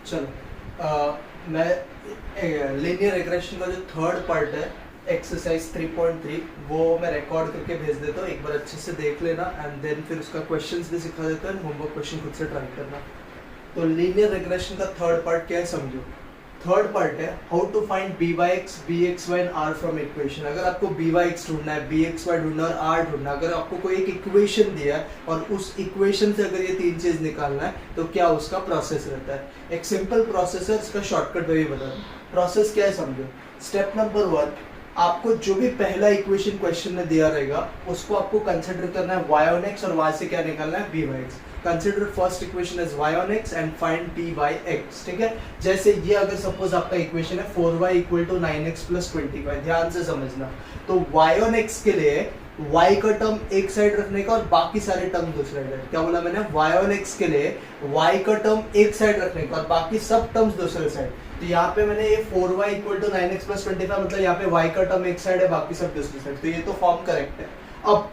चलो मैं linear regression का जो थर्ड पार्ट है एक्सरसाइज 3.3 वो मैं रिकॉर्ड करके भेज देता हूँ, एक बार अच्छे से देख लेना एंड देन फिर उसका क्वेश्चंस भी सिखा देता हूँ, होमवर्क क्वेश्चन खुद से ट्राई करना। तो लीनियर रिग्रेशन का थर्ड पार्ट क्या है समझो। थर्ड पार्ट है how to find B Y X, B X Y and R from equation. अगर आपको बी वाई एक्स ढूंढना है, बी एक्स वाई ढूंढना है और आर ढूंढना है, अगर आपको कोई एक इक्वेशन दिया है और उस इक्वेशन से अगर ये तीन चीज निकालना है तो क्या उसका प्रोसेस रहता है। एक सिंपल प्रोसेस है, इसका शॉर्टकट मैं भी बता दूं। प्रोसेस क्या है समझो। स्टेप नंबर 1, आपको जो भी पहला इक्वेशन क्वेश्चन में दिया रहेगा उसको आपको कंसिडर करना है y on x और y से क्या निकालना है b by x। Consider first equation as y on x and find b by x। ठीक है, जैसे ये अगर सपोज आपका इक्वेशन है 4y equal to 9x plus 25, ध्यान से समझना। तो y on x के लिए y का टर्म एक साइड रखने का और बाकी सारे टर्म दूसरे साइड। क्या बोला मैंने? y on x के लिए y का टर्म एक साइड रखने का और बाकी सब टर्म्स दूसरे साइड। तो यहाँ पे मैंने ये 4y equal to 9x plus 25 मतलब यहाँ पे y का टर्म एक साइड है, बाकी सब दूसरी साइड। तो ये तो फॉर्म करेक्ट है। अब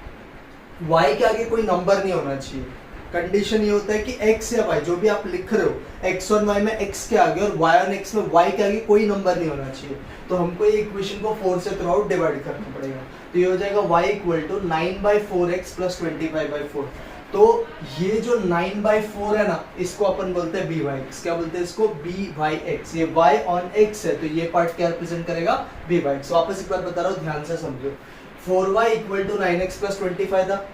y के आगे कोई नंबर नहीं होना चाहिए। कंडीशन ये होता है कि x या y जो भी आप लिख रहे हो x और y में x के आगे और y और x में y के आगे कोई नंबर नहीं होना चाहिए। तो हमको ये इक्वेशन को 4 से थ्रू आउट डिवाइड करना पड़ेगा। तो ये हो जाएगा y equal to 9/4x plus 25/4। तो ये जो 9/4 है ना, इसको अपन बोलते हैं बी वाई एक्स। क्या बोलते हैं इसको? B Y X. ये y ऑन x है तो ये पार्ट क्या रिप्रेजेंट करेगा? B Y X. वापस एक बार बता रहा हूँ, ध्यान से समझो। 4y equal to 9x plus 25 था।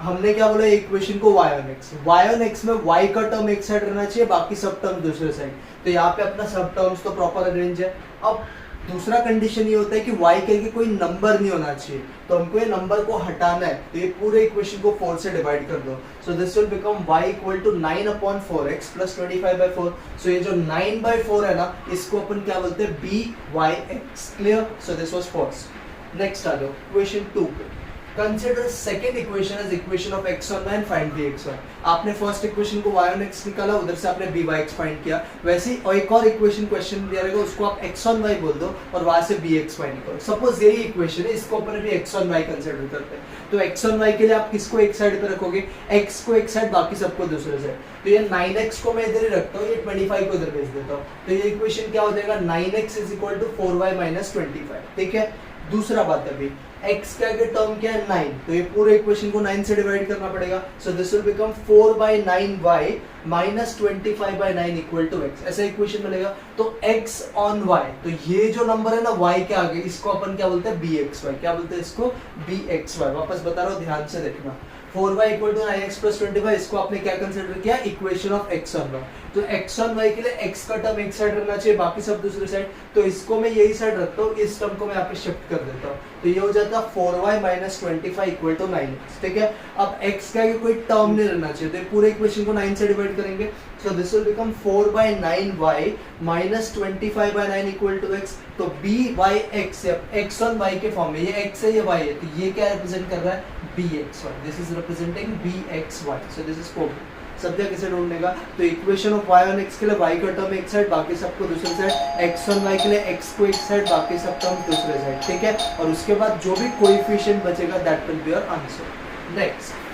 हमने क्या बोला इक्वेशन को y on x। y on x में y का टर्म एक साइड रहना चाहिए, बाकी सब टर्म दूसरे साइड। तो यहाँ पे अपना सब टर्म्स तो प्रॉपर अरेंज है। अब दूसरा कंडीशन ये होता है कि y के आगे कोई नंबर नहीं होना चाहिए। तो हमको ये नंबर को हटाना है, तो ये पूरे इक्वेशन को 4 से डिवाइड कर दो। So this will become y equal to 9/4x plus 25/4। So ये जो 9/4 है ना, इसको अपन क्या बोलते हैं? B Y X. Clear? So this was first. Next आ जाओ इक्वेशन 2 पे। Consider second equation as equation of x on y and find bx1। आपने फर्स्ट इक्वेशन को y on x निकाला, उधर से आपने b by x फाइंड किया। वैसे ही एक और इक्वेशन क्वेश्चन दिया रहेगा, उसको आप x on y बोल दो और वहां से bx y निकालो। सपोज यही इक्वेशन है, इसको अपन भी x on y कंसिडर करते हैं। तो x on y के लिए आप किसको एक साइड पे रखोगे? x को एक साइड, बाकी सबको दूसरे साइड। तो ये 9x को मैं इधर ही रखता हूँ, ये 25 को इधर भेज देता हूँ। तो ये इक्वेशन क्या हो जाएगा? 9x is equal to 4y minus 25। ठीक है, दूसरा बात है अभी x के आगे टर्म क्या है? 9। तो ये पूरे इक्वेशन को 9 से डिवाइड करना पड़ेगा। So this will become 4/9y minus 25/9 equal to x। ऐसा इक्वेशन मिलेगा। तो x ऑन y, तो ये जो नंबर है ना y के आगे, इसको अपन क्या बोलते हैं? bxy। क्या बोलते हैं इसको? bxy। वापस बता रहा हूँ, ध्यान से देखना। 4y equal to 9x plus 25, इसको आपने क्या कंसिडर किया? Equation of x on y। तो x ऑन y के लिए x का टर्म एक साइड रहना चाहिए, बाकी सब दूसरी साइड। तो इसको मैं यही साइड रखता हूँ, इस टर्म को मैं यहाँ पे शिफ्ट कर देता हूँ। तो ये हो जाता है 4y minus 25 equal to 9x। ठीक है, अब x का कोई टर्म नहीं रहना चाहिए, तो ये पूरे इक्वेशन को 9 से डिवाइड करेंगे। So this will become 4/9y minus 25/9 equal to x। तो b y x, x on y के फॉर्म में, ये x है ये y है, तो ये क्या रिप्रेजेंट कर रहा है? bxy। This is representing bxy। So this is form. सब जगह कैसे ढूंढने का? तो equation of y on x के लिए y का टर्म एक साइड, बाकी सबको दूसरे साइड। x ऑन y के लिए x को एक साइड, बाकी सब टर्म दूसरे साइड। ठीक है, और उसके बाद जो भी कोएफिशिएंट बचेगा that will be your answer. Next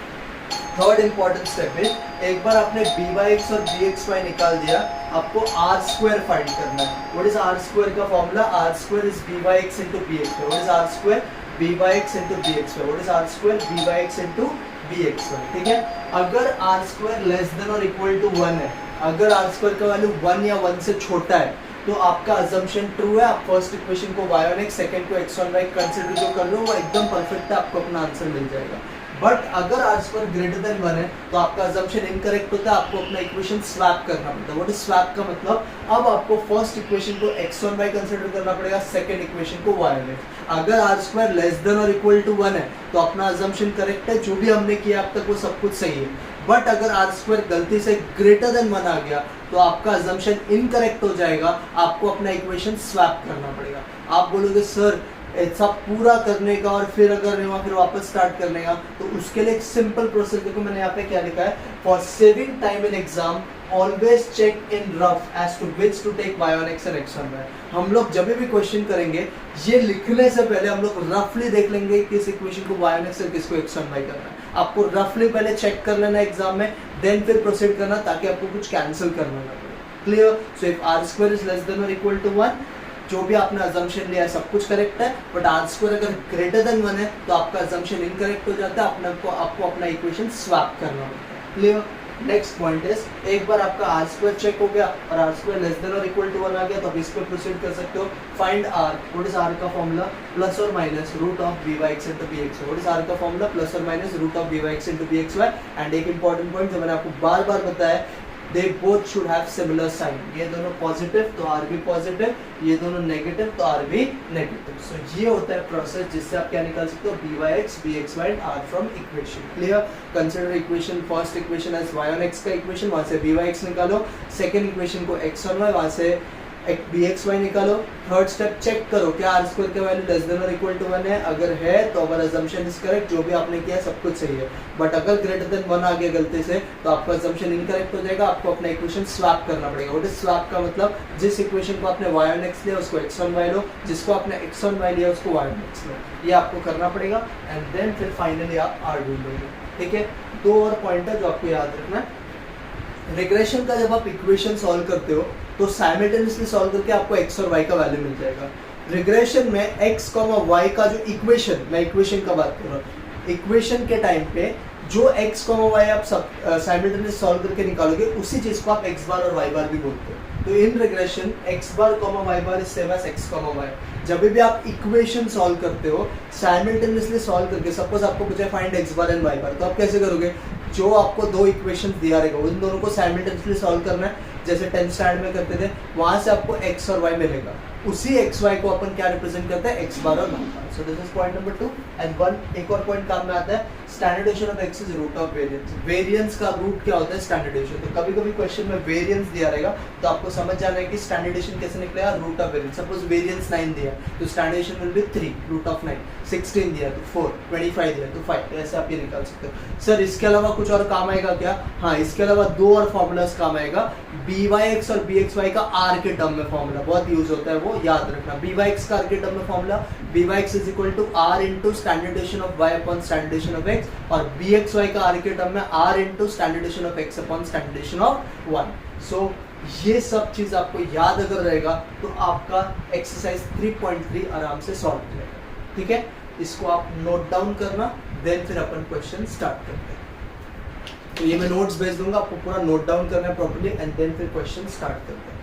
third important step है, एक बार आपने बी वाई एक्स और बी एक्स वाई निकाल दिया, आपको आर स्क्वायर फाइंड करना है। व्हाट इज आर स्क्वायर का formula? R square is B Y X into B X Y. What is R square? B Y X into B X Y. What is R square? B Y X into B X Y. ठीक है, अगर are square less than और equal to 1 है, अगर are square का value 1 या 1 से छोटा है, तो आपका अजम्पशन ट्रू है। आप फर्स्ट इक्वेशन को y on x, सेकंड को x on y कंसीडर जो कर रहे हो वो एकदम परफेक्ट है, आपको अपना आंसर मिल जाएगा। बट अगर आर स्क्वायर ग्रेटर देन 1 है तो आपका अजम्पशन इनकरेक्ट होता है, आपको अपना इक्वेशन स्वैप करना पड़ता है। व्हाट इज स्वैप का मतलब? अब आपको फर्स्ट इक्वेशन को x on y कंसीडर करना पड़ेगा, सेकंड इक्वेशन को y on x। अगर आर स्क्वायर लेस देन और इक्वल टू 1 है तो अपना अजम्पशन करेक्ट है, जो भी हमने किया अब तक वो सब कुछ सही है। बट अगर आर स्क्वायर गलती से ग्रेटर देन 1 आ गया तो आपका अजम्पशन इनकरेक्ट हो जाएगा, आपको अपना इक्वेशन स्वैप करना पड़ेगा। आप बोलोगे सर ऐसा पूरा करने का और फिर अगर नहीं हुआ फिर वापस स्टार्ट करने का, तो उसके लिए एक सिंपल प्रोसेस देखो मैंने यहाँ पे क्या लिखा है, for saving time in exam always check in rough as to which to take y on x and x on y। हम लोग जब भी क्वेश्चन करेंगे ये लिखने से पहले हम लोग रफली देख लेंगे किस इक्वेशन को y on x और किसको x on y करना है। आपको रफली पहले चेक कर लेना एग्जाम में, देन फिर प्रोसीड करना ताकि आपको कुछ कैंसिल करना ना पड़े। Clear? So if R square is less than और इक्वल टू 1, जो भी आपने अजम्पशन लिया है सब कुछ करेक्ट है, बट आर स्क्वायर अगर ग्रेटर देन 1 है तो आपका अजम्पशन इनकरेक्ट हो जाता है, आपको अपना इक्वेशन स्वैप करना होता है। क्लियर? नेक्स्ट पॉइंट इज, एक बार आपका आर स्क्वायर चेक हो गया और आर स्क्वायर लेस देन और इक्वल टू 1 आ गया तो आप इस पर प्रोसीड कर सकते हो। Find R, what is R का फॉर्मूला? प्लस और minus root of B Y X into B X Y. What is R का फॉर्मूला? प्लस और minus root of B Y X into B X Y. And एक important point जो मैंने आपको बार बार बताया, they both should have similar sign. ये दोनों पॉजिटिव तो आर भी पॉजिटिव, ये दोनों नेगेटिव तो आर भी नेगेटिव। सो ये होता है प्रोसेस जिससे आप क्या निकाल सकते हो? B Y X B X Y R from equation. Clear? Consider equation, first equation as Y on X का इक्वेशन, वहां से बी वाई एक्स निकालो। सेकेंड इक्वेशन को एक्स ऑन वाई, वहां से बी एक्स वाई निकालो। थर्ड स्टेप चेक करो क्या आर स्क्वायर का वैल्यू लेस देन और इक्वल टू 1 है, अगर है तो अवर अजम्पशन इज करेक्ट, जो भी आपने किया सब कुछ सही है। बट अगर ग्रेटर देन 1 आ गया गलती से तो आपका अजम्पशन इनकरेक्ट हो जाएगा, आपको अपना इक्वेशन स्वैप करना पड़ेगा। व्हाट इज स्वैप का मतलब? जिस इक्वेशन को आपने y on x लिया उसको x on y लो, जिसको आपने x on y लिया उसको y on x लो, ये आपको करना पड़ेगा। एंड देन फिर फाइनली आप r ढूंढ लोगे। ठीक है? दो और पॉइंट है जो आपको याद रखना है। रिग्रेशन का जब आप इक्वेशन सॉल्व करते हो तो साइमल्टेनियसली सॉल्व करके आपको x और y का वैल्यू मिल जाएगा। रिग्रेशन में x, y का जो इक्वेशन, मैं इक्वेशन का बात कर रहा हूँ, इक्वेशन के टाइम पे जो x, y आप सब साइमल्टेनियसली सॉल्व करके निकालोगे उसी चीज को आप x बार और y बार भी बोलते हो। तो in regression x bar, y bar is same as x, y। जब भी आप इक्वेशन सॉल्व करते हो साइमल्टेनियसली सॉल्व करके, सपोज आपको पूछा है find x bar and y बार, तो आप कैसे करोगे? जो आपको दो इक्वेशन दिया रहेगा उन दोनों को साइमल्टेनियसली सॉल्व करना है, जैसे 10th स्टैंडर्ड में करते थे, वहां से आपको x और y मिलेगा। उसी x y को अपन क्या रिप्रेजेंट करते हैं? x बार और y bar. So this is point number 2 and 1। एक और पॉइंट काम में आता है, standard deviation of x is root of variance. Variance का रूट क्या होता है? स्टैंडर्डेशन। तो कभी कभी क्वेश्चन में वेरिएंस दिया रहेगा तो आपको समझ जाना है कि स्टैंडर्डेशन कैसे निकलेगा? Root of variance. Suppose variance 9 दिया तो standard deviation will be 3 root of 9। 16 दिया तो 4, 25 दिया तो 5। ऐसे आप ये निकाल सकते हो। सर इसके अलावा कुछ और काम आएगा क्या? हाँ, इसके अलावा दो और फॉर्मूलाज काम आएगा। बी वाई एक्स और बी एक्स वाई का आर के टर्म में फॉर्मूला बहुत यूज होता है, वो याद रखना। बी वाई एक्स का आर के टर्म में formula B Y X is equal to R into standard deviation of Y upon standard deviation of X, और बी एक्स वाई का आर के टर्म में R into standard deviation of X upon standard deviation of 1। So ये सब चीज आपको याद अगर रहेगा तो आपका एक्सरसाइज 3.3 आराम से सॉल्व हो जाएगा। ठीक है? इसको आप नोट डाउन करना, देन फिर अपन क्वेश्चन स्टार्ट करते हैं। तो ये मैं नोट्स भेज दूंगा, आपको पूरा नोट डाउन करना है प्रॉपर्ली एंड देन फिर क्वेश्चन स्टार्ट करते हैं।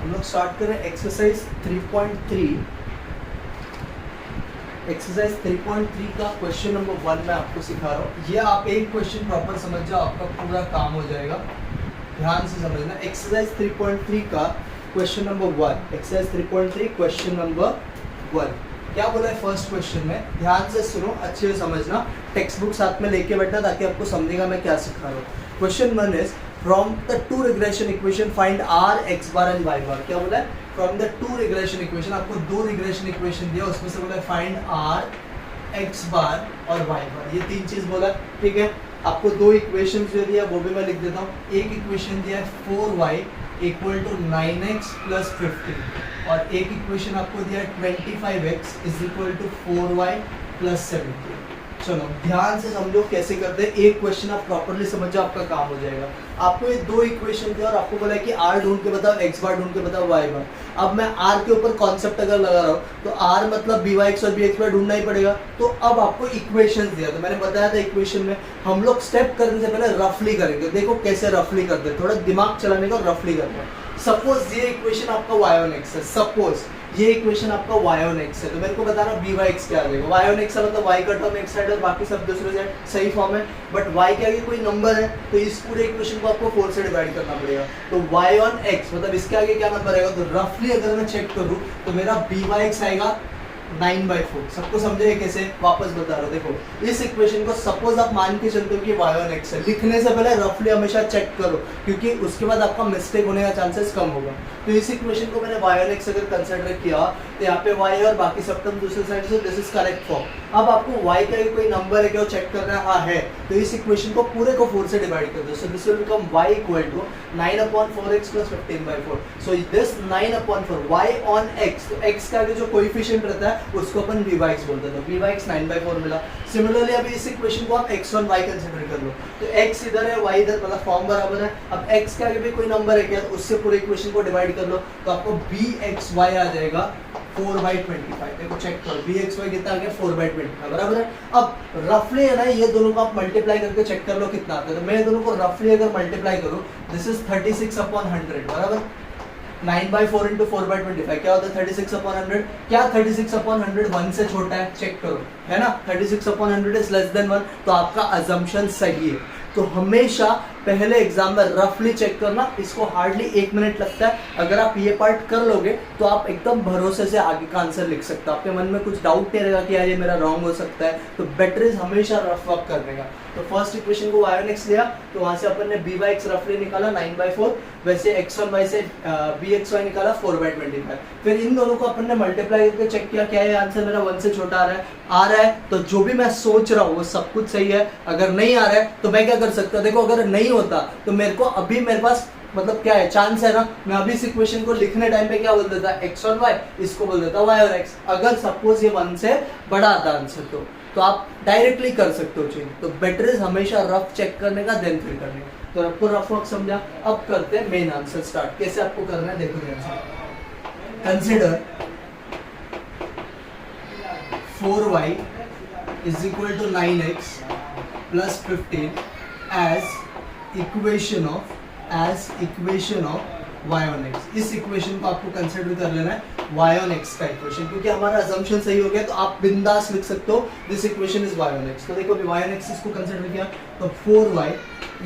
हम लोग स्टार्ट करें एक्सरसाइज 3.3। एक्सरसाइज 3.3 का क्वेश्चन नंबर 1 मैं आपको सिखा रहा हूँ। ये आप एक क्वेश्चन प्रॉपर समझ जाओ, आपका पूरा काम हो जाएगा। ध्यान से समझना। एक्सरसाइज 3.3 का question number 1। Exercise 3.3 question number 1 क्या बोला है फर्स्ट क्वेश्चन में? ध्यान से सुनो, अच्छे से समझना। टेक्स्ट बुक साथ में लेके बैठना ताकि आपको समझेगा मैं क्या सिखा रहा हूँ। Question 1 is from the two regression equation find R X bar and Y bar. क्या बोला है? From the two regression equation, आपको दो रिग्रेशन इक्वेशन दिया, उसमें से बोला है फाइंड आर एक्स बार और वाई बार। ये तीन चीज बोला। ठीक है? आपको दो इक्वेशन जो दिया वो भी मैं लिख देता हूँ। एक इक्वेशन दिया है 4y equal to 9x plus 15, और एक इक्वेशन आपको दिया है 25x is equal to 4y plus 17। चलो ध्यान से समझो कैसे करते हैं। एक क्वेश्चन आप प्रॉपर्ली समझो, आपका काम हो जाएगा। आपको ये दो इक्वेशन थे और आपको बोला है कि r ढूंढ के बताओ, x बार ढूंढ के बताओ, y बार। अब मैं r के ऊपर कॉन्सेप्ट अगर लगा रहा हूँ तो r मतलब बी वाई एक्स और बी एक्स बार ढूंढना ही पड़ेगा। तो अब आपको इक्वेशन दिया, तो मैंने बताया था इक्वेशन में हम लोग स्टेप करने से पहले रफली करेंगे। देखो कैसे रफली करते हैं, थोड़ा दिमाग चलाने का रफली करना है। सपोज ये इक्वेशन आपका y on x है, सपोज ये इक्वेशन आपका y on x है, तो मेरे को बताना b by x क्या आ जाएगा। y on x है मतलब y का टर्म एक साइड और बाकी सब दूसरे साइड, सही फॉर्म है। बट y के आगे कोई नंबर है तो इस पूरे इक्वेशन को आपको 4 से डिवाइड करना पड़ेगा। तो y on x मतलब इसके आगे क्या नंबर आएगा, तो रफली अगर मैं चेक करूं तो मेरा b by x आएगा 9/4। सबको समझे कैसे? वापस बता रहा हूँ, देखो इस इक्वेशन को सपोज आप मान के चलते हो कि y on x है, लिखने से पहले रफली हमेशा चेक करो, क्योंकि उसके बाद आपका मिस्टेक होने का चांसेस कम होगा। तो इस इक्वेशन को मैंने y on x अगर कंसिडर किया तो यहाँ पे y और बाकी सब टर्म दूसरे साइड से, दिस इज करेक्ट फॉर्म। अब आपको y का कोई नंबर है क्या वो चेक करना है, हाँ है, तो इस इक्वेशन को पूरे को 4 से डिवाइड कर दो। So this will become y equal to 9/4x + 15/4। So this 9/4 y on x, तो x का जो कोएफिशिएंट रहता है उसको अपन v/x बोलते हैं, तो v/x 9/4 मिला। सिमिलरली अभी इस इक्वेशन को आप x on y कंसीडर कर लो, तो x इधर है y इधर, मतलब फॉर्म बराबर है। अब x का भी कोई नंबर है क्या, तो उससे पूरे इक्वेशन को डिवाइड कर लो, तो आपको bxy आ जाएगा 4/25। देखो चेक करो bxy कितना आ गया, 4/25 बराबर है। अब रफली है ना, ये दोनों को आप मल्टीप्लाई करके चेक कर लो कितना आता है। तो मैं दोनों को रफली अगर मल्टीप्लाई करूं, दिस इज 36/100 बराबर। 9/4 इंटू 4/25 क्या होता है, 36/100। क्या 36/100 1 से छोटा है, चेक करो, है ना, 36/100 इज लेस देन 1, तो आपका अजम्पशन सही है। तो हमेशा पहले एग्जाम में रफली चेक करना, इसको हार्डली 1 मिनट लगता है। अगर आप ये पार्ट कर लोगे तो आप एकदम भरोसे से आगे का आंसर लिख सकते हो। आपके मन में कुछ डाउट नहीं रहेगा कि यार ये मेरा रॉन्ग हो सकता है, तो बेटर इज हमेशा रफ वर्क करने का। तो फर्स्ट इक्वेशन को y on x लिया, तो वहां से अपन ने b/x रफली निकाला 9/4, वैसे x on y से bxy निकाला 4/25। फिर इन दोनों को अपन ने मल्टीप्लाई करके चेक किया, क्या है आंसर मेरा 1 से छोटा आ रहा है, तो जो भी मैं सोच रहा हूँ वो सब कुछ सही है। अगर नहीं आ रहा है तो मैं क्या कर सकता हूँ, देखो अगर नहीं होता तो मेरे पास मतलब क्या है, चांस है ना, मैं अभी इस इक्वेशन को लिखने टाइम पे क्या बोल देता, x on y, इसको बोल देता y on x। अगर सपोज ये 1 से बड़ा आता आंसर तो आप डायरेक्टली कर सकते हो चेंज। तो बेटर इज हमेशा रफ चेक करने का, देन फिर करने का। तो आपको रफ वर्क समझा, अब करते हैं मेन आंसर स्टार्ट। कैसे आपको करना है देखो ध्यान से। Consider 4y is equal to 9x plus 15 as equation of y on x। इस इक्वेशन को आपको कंसीडर कर लेना है y on x का इक्वेशन, क्योंकि हमारा अजम्पशन सही हो गया, तो आप बिंदास लिख सकते हो this equation is y on x। तो देखो अभी y on x इसको कंसीडर किया, तो 4y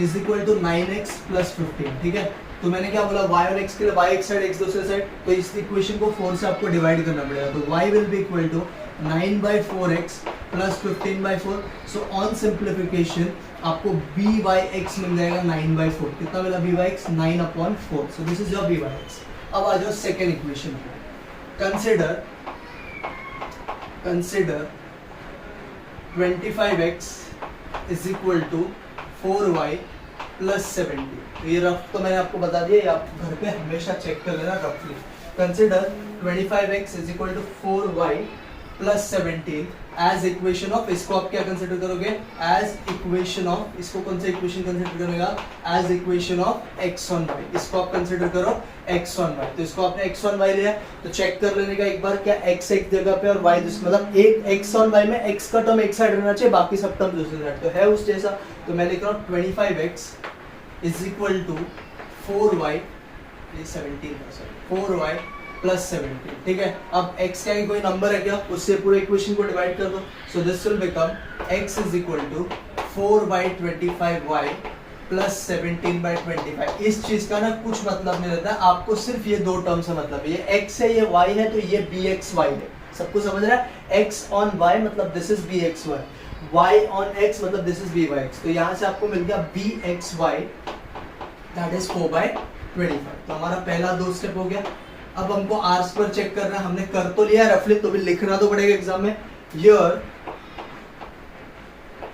is equal to 9x plus 15, ठीक है। तो मैंने क्या बोला, y on x के लिए y एक साइड x दूसरे साइड, तो इस इक्वेशन को 4 से आपको डिवाइड करना पड़ेगा। तो y will be equal to 9/4x plus 15/4। So on simplification आपको b/x मिल जाएगा 9/4। कितना मिला b/x, 9/4। So this is your b/x। अब आ जाओ सेकेंड इक्वेशन पे। Consider 25x is equal to 4y plus 70। ये रफ तो मैंने आपको बता दिया, ये आप घर पे हमेशा चेक कर लेना रफली। Consider 25x is equal to 4y plus 17 as equation of, इसको आप क्या कंसिडर करोगे, एज इक्वेशन ऑफ, इसको कौन सा इक्वेशन कंसिडर करेगा, as equation of x on y। इसको आप कंसिडर करो x on y। तो इसको आपने x on y लिया, तो चेक कर लेने का एक बार, क्या x एक जगह पे और y दूसरी, मतलब एक x on y में x का टर्म एक साइड रहना चाहिए, बाकी सब टर्म दूसरी साइड, तो है उस जैसा। तो मैं लिख रहा हूँ 25x is equal to 4y, ये 17 4y प्लस 17, ठीक है। अब x का कोई नंबर है क्या, उससे पूरे इक्वेशन को डिवाइड कर दो। So this will become x is equal to 4/25y plus 17/25। इस चीज का ना कुछ मतलब नहीं रहता, आपको सिर्फ ये दो टर्म से मतलब है, ये x है ये y है, तो ये bxy है। सबको समझ रहा है, x on y मतलब this is bxy, y on x मतलब दिस इज byx। तो यहाँ से आपको मिल गया bxy दैट इज 4/25। तो हमारा पहला दो स्टेप हो गया। अब हमको आर स्क्वायर चेक करना है, हमने कर तो लिया रफली, तो भी लिखना तो पड़ेगा एग्जाम में। Here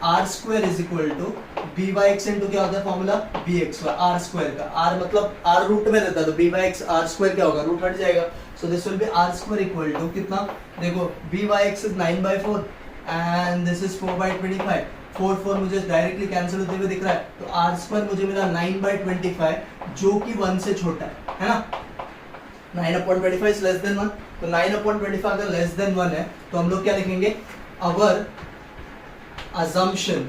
R square is equal to b/x into क्या होता है फॉर्मूला, bxy। आर स्क्वायर का आर मतलब आर रूट में रहता है, तो b/x आर स्क्वायर क्या होगा, रूट हट जाएगा। So this will be R square equal to कितना, देखो b/x is 9/4 and this is 4/25। 4 मुझे डायरेक्टली कैंसिल होते हुए दिख रहा है, तो आर स्क्वायर मुझे मिला 9/25 जो कि 1 से छोटा है ना। 9/25 is less than 1, तो 9/25 अगर लेस देन 1 है तो हम लोग क्या लिखेंगे, अवर assumption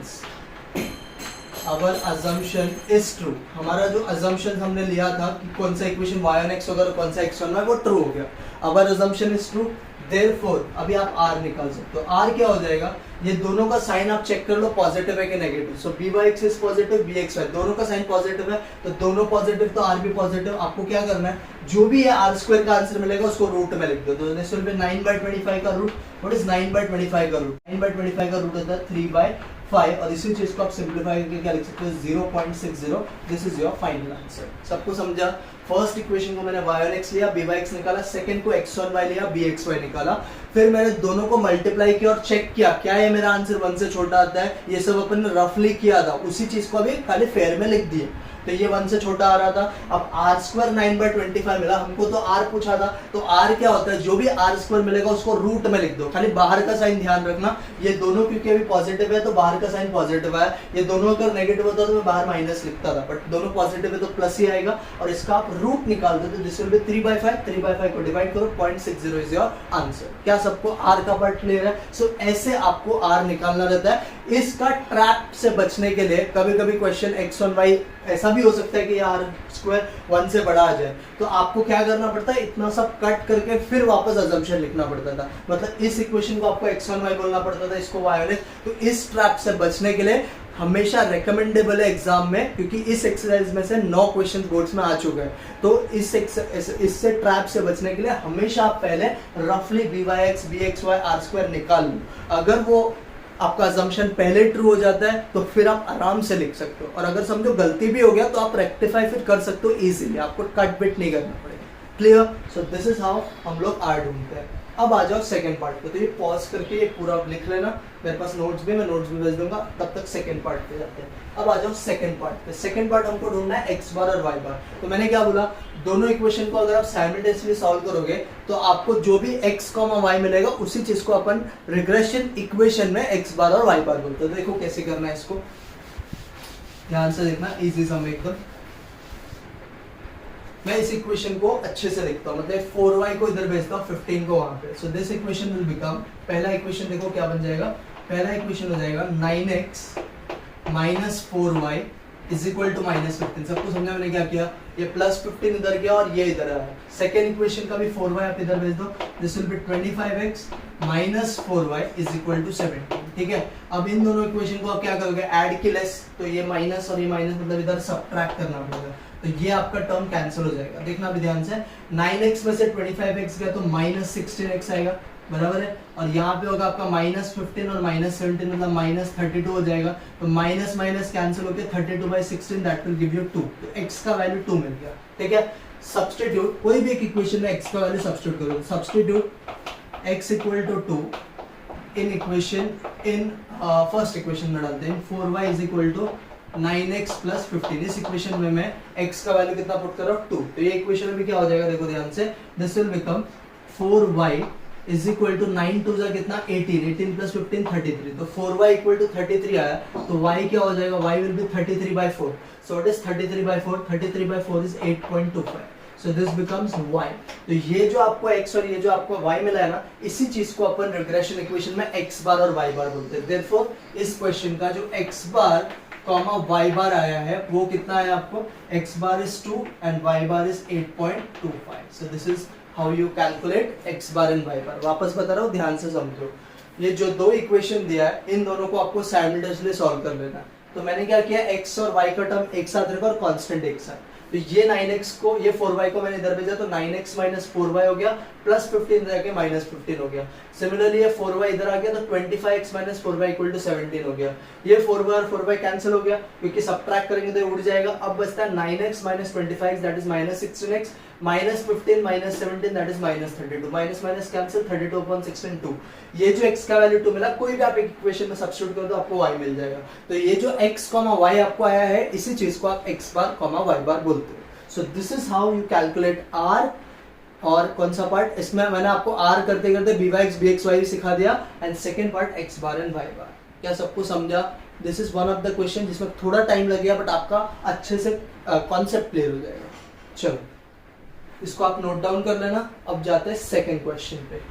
is true। हमारा जो assumption हमने लिया था कि कौन सा इक्वेशन y on x होगा और कौन सा x on y, वो ट्रू हो गया। अवर assumption is true, देयरफॉर अभी आप आर निकाल सकते हो। आर क्या हो जाएगा, ये दोनों का साइन आप चेक कर लो पॉजिटिव है कि negative. So B Y X is positive, B X Y दोनों का साइन पॉजिटिव है, तो दोनों पॉजिटिव तो आर भी पॉजिटिव। आपको क्या करना है, जो भी है आर स्क्वायर का आंसर मिलेगा उसको रूट में लिख दो। तो दिस विल बी 9/25 का रूट। व्हाट इज 9/25 का रूट? 9/25 का रूट होता है 3/5 और इसी चीज को आप सिंपलीफाई करके क्या लिख सकते हो, 0.60। This is your final answer. सबको समझा? फर्स्ट इक्वेशन को मैंने y और x लिया, by x निकाला, सेकंड को x1y लिया, bxy निकाला, फिर मैंने दोनों को मल्टीप्लाई किया और चेक किया क्या ये मेरा आंसर 1 से छोटा आता है। ये सब अपन ने रफली किया था, उसी चीज को अभी खाली फेयर में लिख दिए, तो ये 1 से छोटा आ रहा था। अब आर स्क्वायर 9/25 मिला हमको, तो आर पूछा था, तो आर क्या होता है, जो भी आर स्क्वायर मिलेगा उसको रूट में लिख दो। खाली बाहर का साइन ध्यान रखना, ये दोनों क्योंकि अभी पॉजिटिव है तो बाहर का साइन पॉजिटिव है, ये दोनों अगर नेगेटिव होता तो मैं बाहर माइनस लिखता था, बट दोनों पॉजिटिव है तो प्लस ही आएगा और इसका आप रूट निकाल दो, तो दिस विल बी 3/5। 3/5 को डिवाइड करो, 0.60 इज योर आंसर। क्या सबको आर का पार्ट क्लियर है? सो ऐसे आपको आर निकालना रहता है। इसका ट्रैप से बचने के लिए कभी कभी क्वेश्चन एक्स वन वाई ऐसा भी हो सकता है कि आर स्क्वायर 1 से बड़ा आ जाए, तो आपको क्या करना पड़ता है, इतना सब कट करके फिर वापस अजम्पशन लिखना पड़ता था। मतलब इस इक्वेशन को आपको x1y बोलना पड़ता था, इसको y1x। तो इस ट्रैप से बचने के लिए हमेशा रेकमेंडेबल है एग्जाम में, क्योंकि इस एक्सरसाइज में से 9 क्वेश्चन बोर्ड्स में आ चुके हैं, तो इससे ट्रैप से बचने के लिए हमेशा आप पहले रफली by(x), bxy, r² निकाल लो। अगर वो आपका अजम्पशन पहले ट्रू हो जाता है तो फिर आप आराम से लिख सकते हो, और अगर समझो गलती भी हो गया तो आप रेक्टिफाई फिर कर सकते हो इजीली, आपको कट बिट नहीं करना पड़ेगा। Clear? So this is how हम लोग आर ढूंढते हैं। अब आ जाओ सेकंड पार्ट पे, तो ये पॉज करके ये पूरा लिख लेना, मेरे पास नोट्स भी, मैं नोट्स भी भेज दूंगा, तब तक सेकंड पार्ट पे जाते हैं। अब आ जाओ सेकंड पार्ट पे। सेकंड पार्ट हमको ढूंढना है x बार और y बार। तो मैंने क्या बोला, दोनों इक्वेशन को अगर आप साइमल्टेनियसली सॉल्व करोगे तो आपको जो भी x, y मिलेगा उसी चीज को अपन रिग्रेशन इक्वेशन में x बार और y बार बोलते हैं। देखो कैसे करना है इसको, ध्यान से देखना, इजी सम एकदम। मैं इस इक्वेशन को अच्छे से लिखता हूँ, मतलब 4y को इधर भेजता हूँ, 15 को वहां पे। सो दिस इक्वेशन विल बिकम, पहला इक्वेशन देखो क्या बन जाएगा, पहला इक्वेशन हो जाएगा 9x minus 4y is equal to -15। सबको समझा मैंने क्या किया, ये +15 इधर गया और ये इधर आया। सेकेंड इक्वेशन का भी 4y आप इधर भेज दो, this will be 25x minus 4y is equal to 17। ठीक है, अब इन दोनों इक्वेशन को आप क्या करोगे, ऐड की लेस, तो ये माइनस और ये माइनस, मतलब इधर सब्ट्रैक्ट करना पड़ेगा, तो ये आपका टर्म कैंसिल हो जाएगा। देखना अभी ध्यान से, 9x में से 25x गया तो -16x आएगा, बराबर है, और यहाँ पे होगा आपका -15 और -17, मतलब -32 हो जाएगा। तो माइनस माइनस कैंसिल होकर 32/16 दैट विल गिव यू 2। तो x का वैल्यू 2 मिल गया। ठीक है, सब्स्टिट्यूट कोई भी एक इक्वेशन में x का वैल्यू सब्स्टिट्यूट करो, substitute x equal to 2 in equation, in first equation में डालते हैं 4y is equal to 9x plus 15। इस इक्वेशन में मैं x का वैल्यू कितना पुट कर रहा हूँ, 2। तो ये इक्वेशन में क्या हो जाएगा, देखो ध्यान से, this will become 4y is equal to 9 two जा कितना 18, 18 प्लस 15 33। तो 4y इक्वल टू 33 आया, तो y क्या हो जाएगा, y will B 33/4। So it is 33/4, 33/4 is 8.25। So this becomes y। तो ये जो आपको x और ये जो आपको y मिला है ना, इसी चीज को अपन रिग्रेशन इक्वेशन में x बार और y बार बोलते हैं। देयरफॉर इस क्वेश्चन का जो x बार कॉमा y बार आया है वो कितना है आपको, x bar is 2 and y bar is 8.25। So this is how you calculate x bar and y बार। वापस बता रहा हूँ, ध्यान से समझो, ये जो दो इक्वेशन दिया है इन दोनों को आपको साइमल्टेनियसली सॉल्व कर लेना। तो मैंने क्या किया, x और y का टर्म एक साथ रखा और कांस्टेंट एक साथ। तो ये 9x को, ये 4y को मैंने इधर भेजा, तो 9x माइनस 4y हो गया, प्लस 15 रह के -15 हो गया। सिमिलरली ये 4y इधर आ गया, तो 25x minus 4y equal to 17 हो गया। ये 4y और 4y कैंसिल हो गया, क्योंकि सब्ट्रैक्ट करेंगे तो उड़ जाएगा। अब बचता है 9x minus 25 that is -16x, -15 minus 17 that is -32, minus minus cancel, 32/16 2। ये जो x का वैल्यू 2 मिला, कोई भी आप एक इक्वेशन में सब्स्टिट्यूट कर दो आपको y मिल जाएगा। तो ये जो x, y आपको आया है, इसी चीज को आप x बार, y बार बोलते हो। सो this is how you calculate r। और कौन सा पार्ट, इसमें मैंने आपको r करते करते by(x), bxy सिखा दिया, and second part x bar and y बार। क्या सबको समझा? This is one of the question जिसमें थोड़ा टाइम लगेगा, बट आपका अच्छे से कॉन्सेप्ट क्लियर हो जाएगा। चलो इसको आप नोट डाउन कर लेना। अब जाते हैं सेकंड क्वेश्चन पे।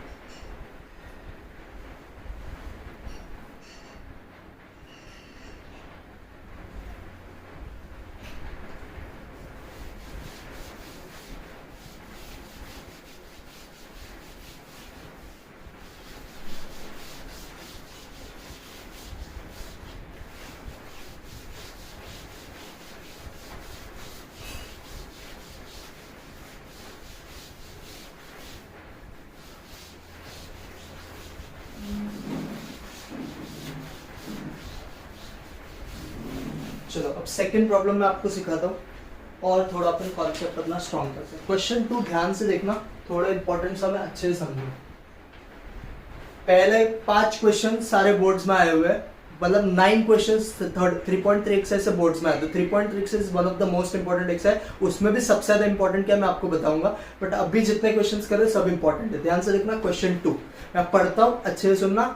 चलो अब सेकंड प्रॉब्लम मैं आपको सिखाता हूँ और थोड़ा अपन कॉन्सेप्ट अपना स्ट्रॉन्ग करते हैं। क्वेश्चन 2 ध्यान से देखना, थोड़ा इंपॉर्टेंट सा मैं अच्छे से समझूँ। पहले 5 क्वेश्चन सारे बोर्ड्स में आए हुए हैं, मतलब 9 क्वेश्चंस 3.3 एक्सरसाइज से बोर्ड्स में आए। तो 3.3 exercise one of the most important exercise, उसमें भी सबसे ज्यादा इंपॉर्टेंट क्या मैं आपको बताऊंगा, बट अभी जितने क्वेश्चंस कर रहे हैं सब इंपॉर्टेंट है। ध्यान से देखना। क्वेश्चन 2 मैं पढ़ता हूँ, अच्छे से सुनना,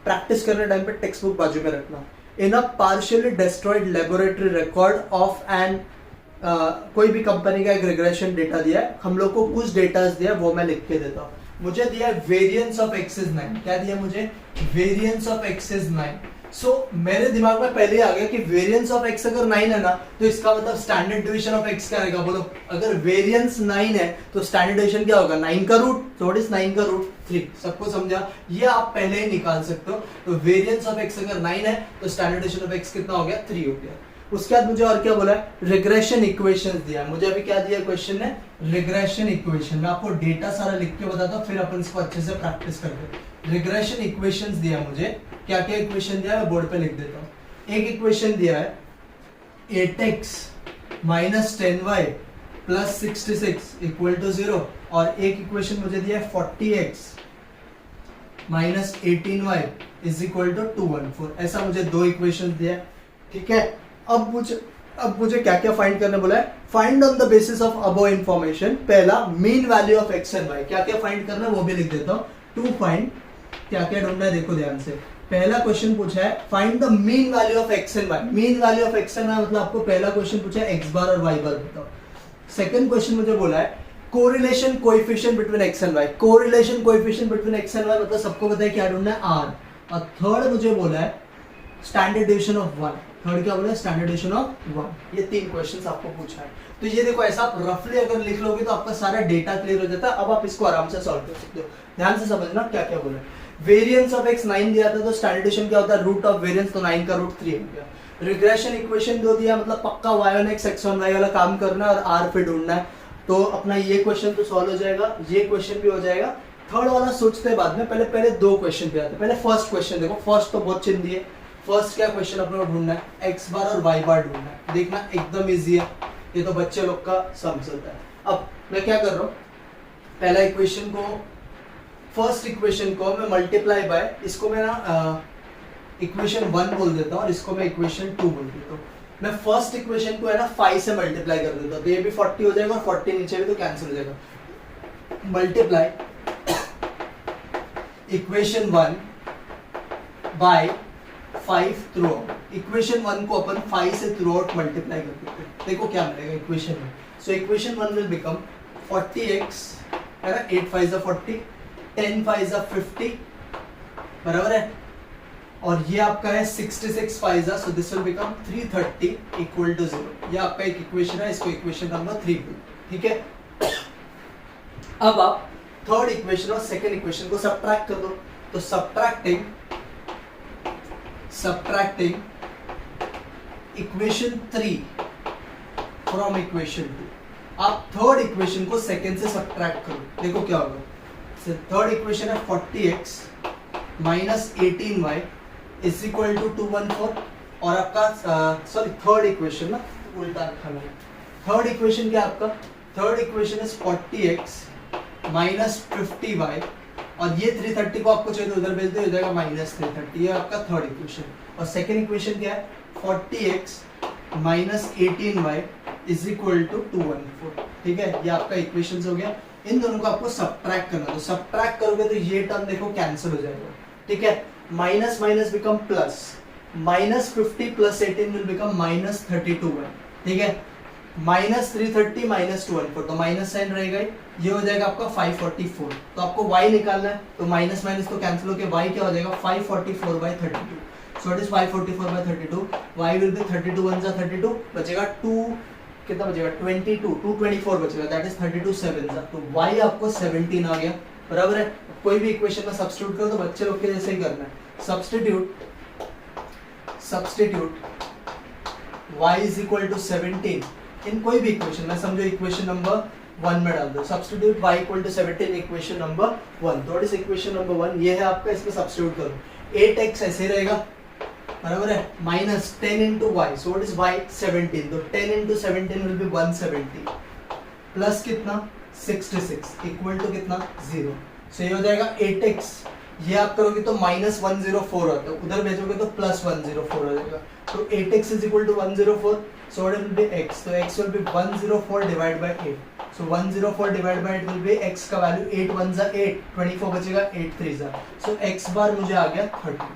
प्रैक्टिस करने टाइम पे टेक्स्ट बुक बाजू में रखना। In a partially destroyed laboratory record of an कोई भी कंपनी का एक रिग्रेशन डेटा दिया है, हम लोग को कुछ डेटा दिया है, वो मैं लिख के देता हूँ। मुझे दिया है वेरिएंस ऑफ एक्स इज 9। क्या दिया मुझे? Variance of x is 9। सो मेरे दिमाग में पहले आ गया कि वेरिएंस ऑफ एक्स अगर 9 है ना, तो इसका मतलब स्टैंडर्ड डिवीजन ऑफ एक्स क्या आएगा? बोलो, अगर वेरिएंस 9 है तो स्टैंडर्ड डिवीजन क्या होगा? 9 का रूट। तो व्हाट इज 9 का रूट? 3। सबको समझा? ये आप पहले ही निकाल सकते हो। तो वेरिएंस ऑफ एक्स अगर 9 है तो स्टैंडर्ड डिवीजन ऑफ एक्स कितना हो गया? 3 हो गया। उसके बाद मुझे और क्या बोला है? रिग्रेशन इक्वेशंस दिया है। मुझे अभी क्या दिया क्वेश्चन ने? Regression equation. मैं आपको डेटा सारा लिख के बताता हूँ, फिर अपन इसको अच्छे से प्रैक्टिस करते हैं। रिग्रेशन इक्वेशंस दिया मुझे। क्या क्या इक्वेशन दिया है मैं बोर्ड पे लिख देता हूँ। एक इक्वेशन दिया है 8x minus 10y plus 66 equal to 0, और एक इक्वेशन मुझे दिया है 40x minus 18y is equal to 214। ऐसा मुझे 2 इक्वेशन दिया है, ठीक है। अब मुझे क्या क्या फाइंड करने बोला है? Find on the basis of above information. पहला, mean value of X and Y. क्या क्या फाइंड करना है वो भी लिख देता हूँ। टू फाइंड, क्या क्या ढूंढना है देखो ध्यान से। पहला क्वेश्चन पूछा है find the mean value of X and Y. Mean value of X and Y मतलब आपको पहला क्वेश्चन पूछा है एक्स बार और वाई बार बताओ। सेकंड क्वेश्चन मुझे बोला है correlation coefficient between X and Y. Correlation coefficient between X and Y मतलब सबको पता है क्या ढूंढना है? आर। और थर्ड मुझे बोला है स्टैंडर्ड डिवीजन ऑफ 1। थर्ड क्या बोला है? Standard division of 1। ये 3 क्वेश्चंस आपको पूछा है। तो ये देखो, ऐसा आप रफली अगर लिख लोगे तो आपका सारा डेटा क्लियर हो जाता है। अब आप इसको आराम से सॉल्व कर सकते हो। ध्यान से समझना क्या क्या बोला है। वेरिएंस ऑफ एक्स 9 दिया था तो स्टैंडर्ड डिवीजन क्या होता है? रूट ऑफ वेरिएंस, तो 9 का रूट 3 हो गया। रिग्रेशन इक्वेशन 2 दिया, मतलब पक्का y1 x x1 y वाला काम करना है और r पे ढूंढना है। तो अपना ये क्वेश्चन तो सॉल्व हो जाएगा, ये क्वेश्चन भी हो जाएगा। थर्ड वाला सोचते हैं बाद में, पहले 2 क्वेश्चन पे आते हैं। पहले फर्स्ट क्वेश्चन देखो। फर्स्ट तो बहुत चिंदी है। फर्स्ट क्या क्वेश्चन अपने को ढूंढना है? एक्स बार और वाई बार ढूंढना है। देखना एकदम इजी है, ये तो बच्चे लोग का समझ होता है। अब मैं क्या कर रहा हूँ, पहला इक्वेशन को, फर्स्ट इक्वेशन को मैं मल्टीप्लाई बाय, इसको मैं ना इक्वेशन 1 बोल देता हूँ और इसको मैं इक्वेशन 2 बोल देता हूँ। मैं फर्स्ट इक्वेशन को है ना 5 से मल्टीप्लाई कर देता हूँ, तो ये भी 40 हो जाएगा और 40 नीचे भी तो कैंसिल हो जाएगा। Multiply equation 1 by 5 throughout. Equation 1 को अपन 5 से थ्रू आउट मल्टीप्लाई कर देते हैं। देखो क्या मिलेगा इक्वेशन में। So equation 1 will become 40x है ना, 8 5 is 40, 10 5 is 50, बराबर है। और ये आपका है 66 5 is, so this will become 330 equal to 0। ये आपका एक इक्वेशन है, इसको इक्वेशन नंबर 3 बोलते हैं, ठीक है। अब आप थर्ड इक्वेशन और सेकंड इक्वेशन को सब्ट्रैक्ट कर दो। तो सब्ट्रैक्टिंग इक्वेशन 3 फ्रॉम इक्वेशन 2, आप थर्ड इक्वेशन को सेकंड से सब्ट्रैक्ट करो। देखो क्या होगा। थर्ड इक्वेशन है 40x minus 18y is equal to 214, और आपका सॉरी थर्ड इक्वेशन ना उल्टा रखा मैंने। थर्ड इक्वेशन क्या आपका? Third equation is 40x minus 50y, और ये 330 को आपको चाहिए तो उधर भेज दो, हो जाएगा माइनस 330। ये आपका थर्ड इक्वेशन। और सेकंड इक्वेशन क्या है? 40x minus 18y is equal to 214, ठीक है। ये आपका इक्वेशन हो गया। इन दोनों को आपको सब्ट्रैक्ट करना, तो सब्ट्रैक्ट करोगे तो ये टर्म देखो कैंसिल हो जाएगा, ठीक है। Minus minus become plus, minus 50 plus 18 will become minus 32, ठीक है। माइनस 330 माइनस 214, तो माइनस साइन रहेगा, ये हो जाएगा आपका 544। तो आपको y निकालना है, तो माइनस माइनस तो कैंसिल होकर y क्या हो जाएगा? 544/32। So it is 544/32। y will B 32 1 जा 32, बचेगा 2, कितना बचेगा? 22, 224 बचेगा, दैट इज 32 7 जा, तो y आपको 17 आ गया, बराबर है। कोई भी इक्वेशन में सब्स्टिट्यूट करो तो बच्चे लोग के जैसे ही करना है। Substitute y is equal to 17 in कोई भी इक्वेशन में, समझो इक्वेशन नंबर 1 में डाल दो। Substitute y equal to 17 equation number 1, तो इस इक्वेशन नंबर 1 ये है आपका, इसमें सब्स्टिट्यूट करो। 8x ऐसे रहेगा, बराबर है, minus 10 into Y, so what is Y 17, तो 10 इंटू 17 विल बी 170 प्लस कितना 66 इक्वल टू कितना 0, सो ये हो जाएगा 8x, ये आप करोगे तो माइनस 104 होता है, उधर भेजोगे तो प्लस 104 हो जाएगा, तो 8x is equal to 104, so what will be x, तो x will be 104 divided by 8, so 104 divided by 8 will be x का वैल्यू 8 1 जा 8, 24 बचेगा 8 3 जा, so x बार मुझे आ गया 30,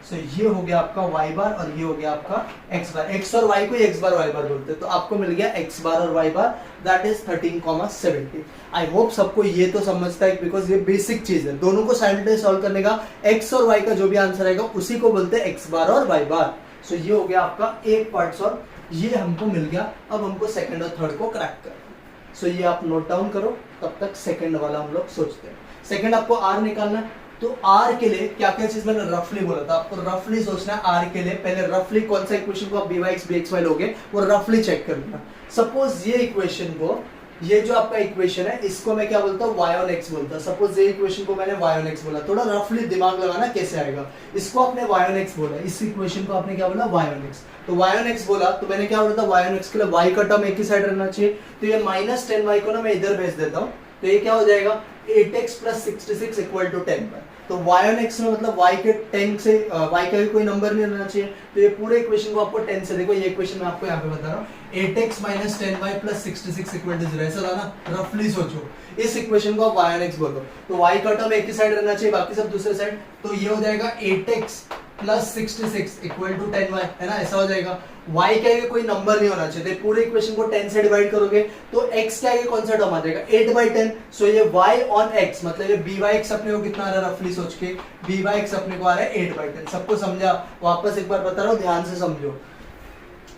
so ये हो गया आपका y बार और ये हो गया आपका x बार, x और y को ही x बार y बार बोलते हैं, तो आपको मिल गया x बार और y bar, that is 13,70। I hope सबको ये तो समझता है, बिकॉज ये बेसिक चीज है, दोनों को साइमल्टेनियस सॉल्व करने का x और y का जो भी आंसर आएगा उसी को बोलते हैं x बार और y बार। सो ये हो गया आपका एक पार्ट सॉल्व, ये हमको मिल गया, अब हमको सेकंड और थर्ड को क्रैक करना। सो ये आप नोट डाउन करो, तब तक सेकंड वाला हम लोग सोचते हैं। सेकंड आपको r निकालना है, तो r के लिए क्या क्या चीज मैंने रफली बोला था, आपको रफली सोचना है r के लिए, पहले रफली कौन सा इक्वेशन को आप bx bxy लोगे वो रफली चेक करना। सपोज ये इक्वेशन को, ये जो आपका इक्वेशन है इसको मैं क्या बोलता हूँ y on x बोलता हूँ, सपोज ये इक्वेशन को मैंने y on x बोला, थोड़ा रफली दिमाग लगाना कैसे आएगा, इसको आपने y on x बोला, इस इक्वेशन को आपने क्या बोला y on x, तो y on x बोला तो मैंने क्या बोला था y on x के लिए y का टर्म एक ही साइड रहना चाहिए, तो ये माइनस 10y को ना मैं इधर भेज देता हूँ, तो ये क्या हो जाएगा 8x प्लस 66 इक्वल टू 10 पर, तो y on x में मतलब y के 10 से y का भी कोई नंबर नहीं रहना चाहिए, तो ये पूरे इक्वेशन को आपको 10 से, देखो ये इक्वेशन मैं आपको यहाँ पे बता रहा हूँ, 8x minus 10y plus 66 equal to 0, ऐसा था ना, रफली सोचो इस इक्वेशन को आप y on x बोलो, तो y का टर्म एक ही साइड रहना चाहिए, बाकी सब दूसरे साइड, तो ये हो जाएगा 8x plus 66 equal to 10y, है ना, ऐसा हो जाएगा। y के आगे कोई नंबर नहीं होना चाहिए, तो पूरे इक्वेशन को 10 से डिवाइड करोगे तो x के आगे कौन सा टर्म आ जाएगा 8/10, सो ये y on x मतलब ये byx अपने को कितना आ रहा है, रफली सोच के byx अपने को आ रहा है 8/10। सबको समझा? वापस एक बार बता रहा हूँ, ध्यान से समझो।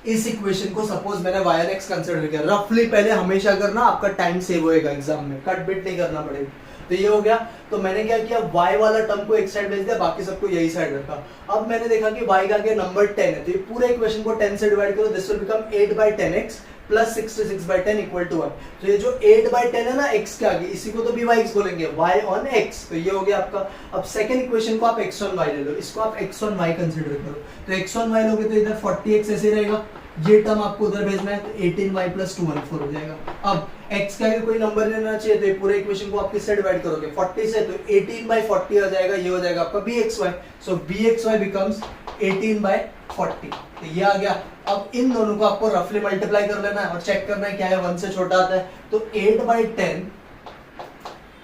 इस इक्वेशन को सपोज मैंने y on x कंसीडर किया, रफली पहले हमेशा करना, आपका टाइम सेव होएगा एग्जाम में, कट बिट नहीं करना पड़ेगा। तो ये हो गया, तो मैंने क्या किया y वाला टर्म को एक साइड भेज दिया, बाकी सबको यही साइड रखा। अब मैंने देखा कि y का आगे नंबर 10 है, तो ये पूरे इक्वेशन को 10 से डिवाइड करो, this will become 8/10x plus 66/10 equal to 1। तो ये जो 8/10 है ना x के आगे, इसी को तो byx बोलेंगे, y on x, तो ये हो गया आपका। अब सेकंड इक्वेशन को आप x on y ले लो, इसको आप x on y कंसीडर करो, तो x on y लोगे तो इधर 40x ऐसे रहेगा, ये टर्म आपको उधर भेजना है, तो 18y प्लस 214 हो जाएगा। अब x के आगे कोई नंबर लेना चाहिए, तो ये पूरे इक्वेशन को आप किससे डिवाइड करोगे 40 से, तो 18/40 हो जाएगा, ये हो जाएगा आपका bxy, सो bxy बिकम्स 18/40, तो ये आ गया। अब इन दोनों को आपको रफली मल्टीप्लाई कर लेना है और चेक करना है क्या है 1 से छोटा आता है, तो 8/10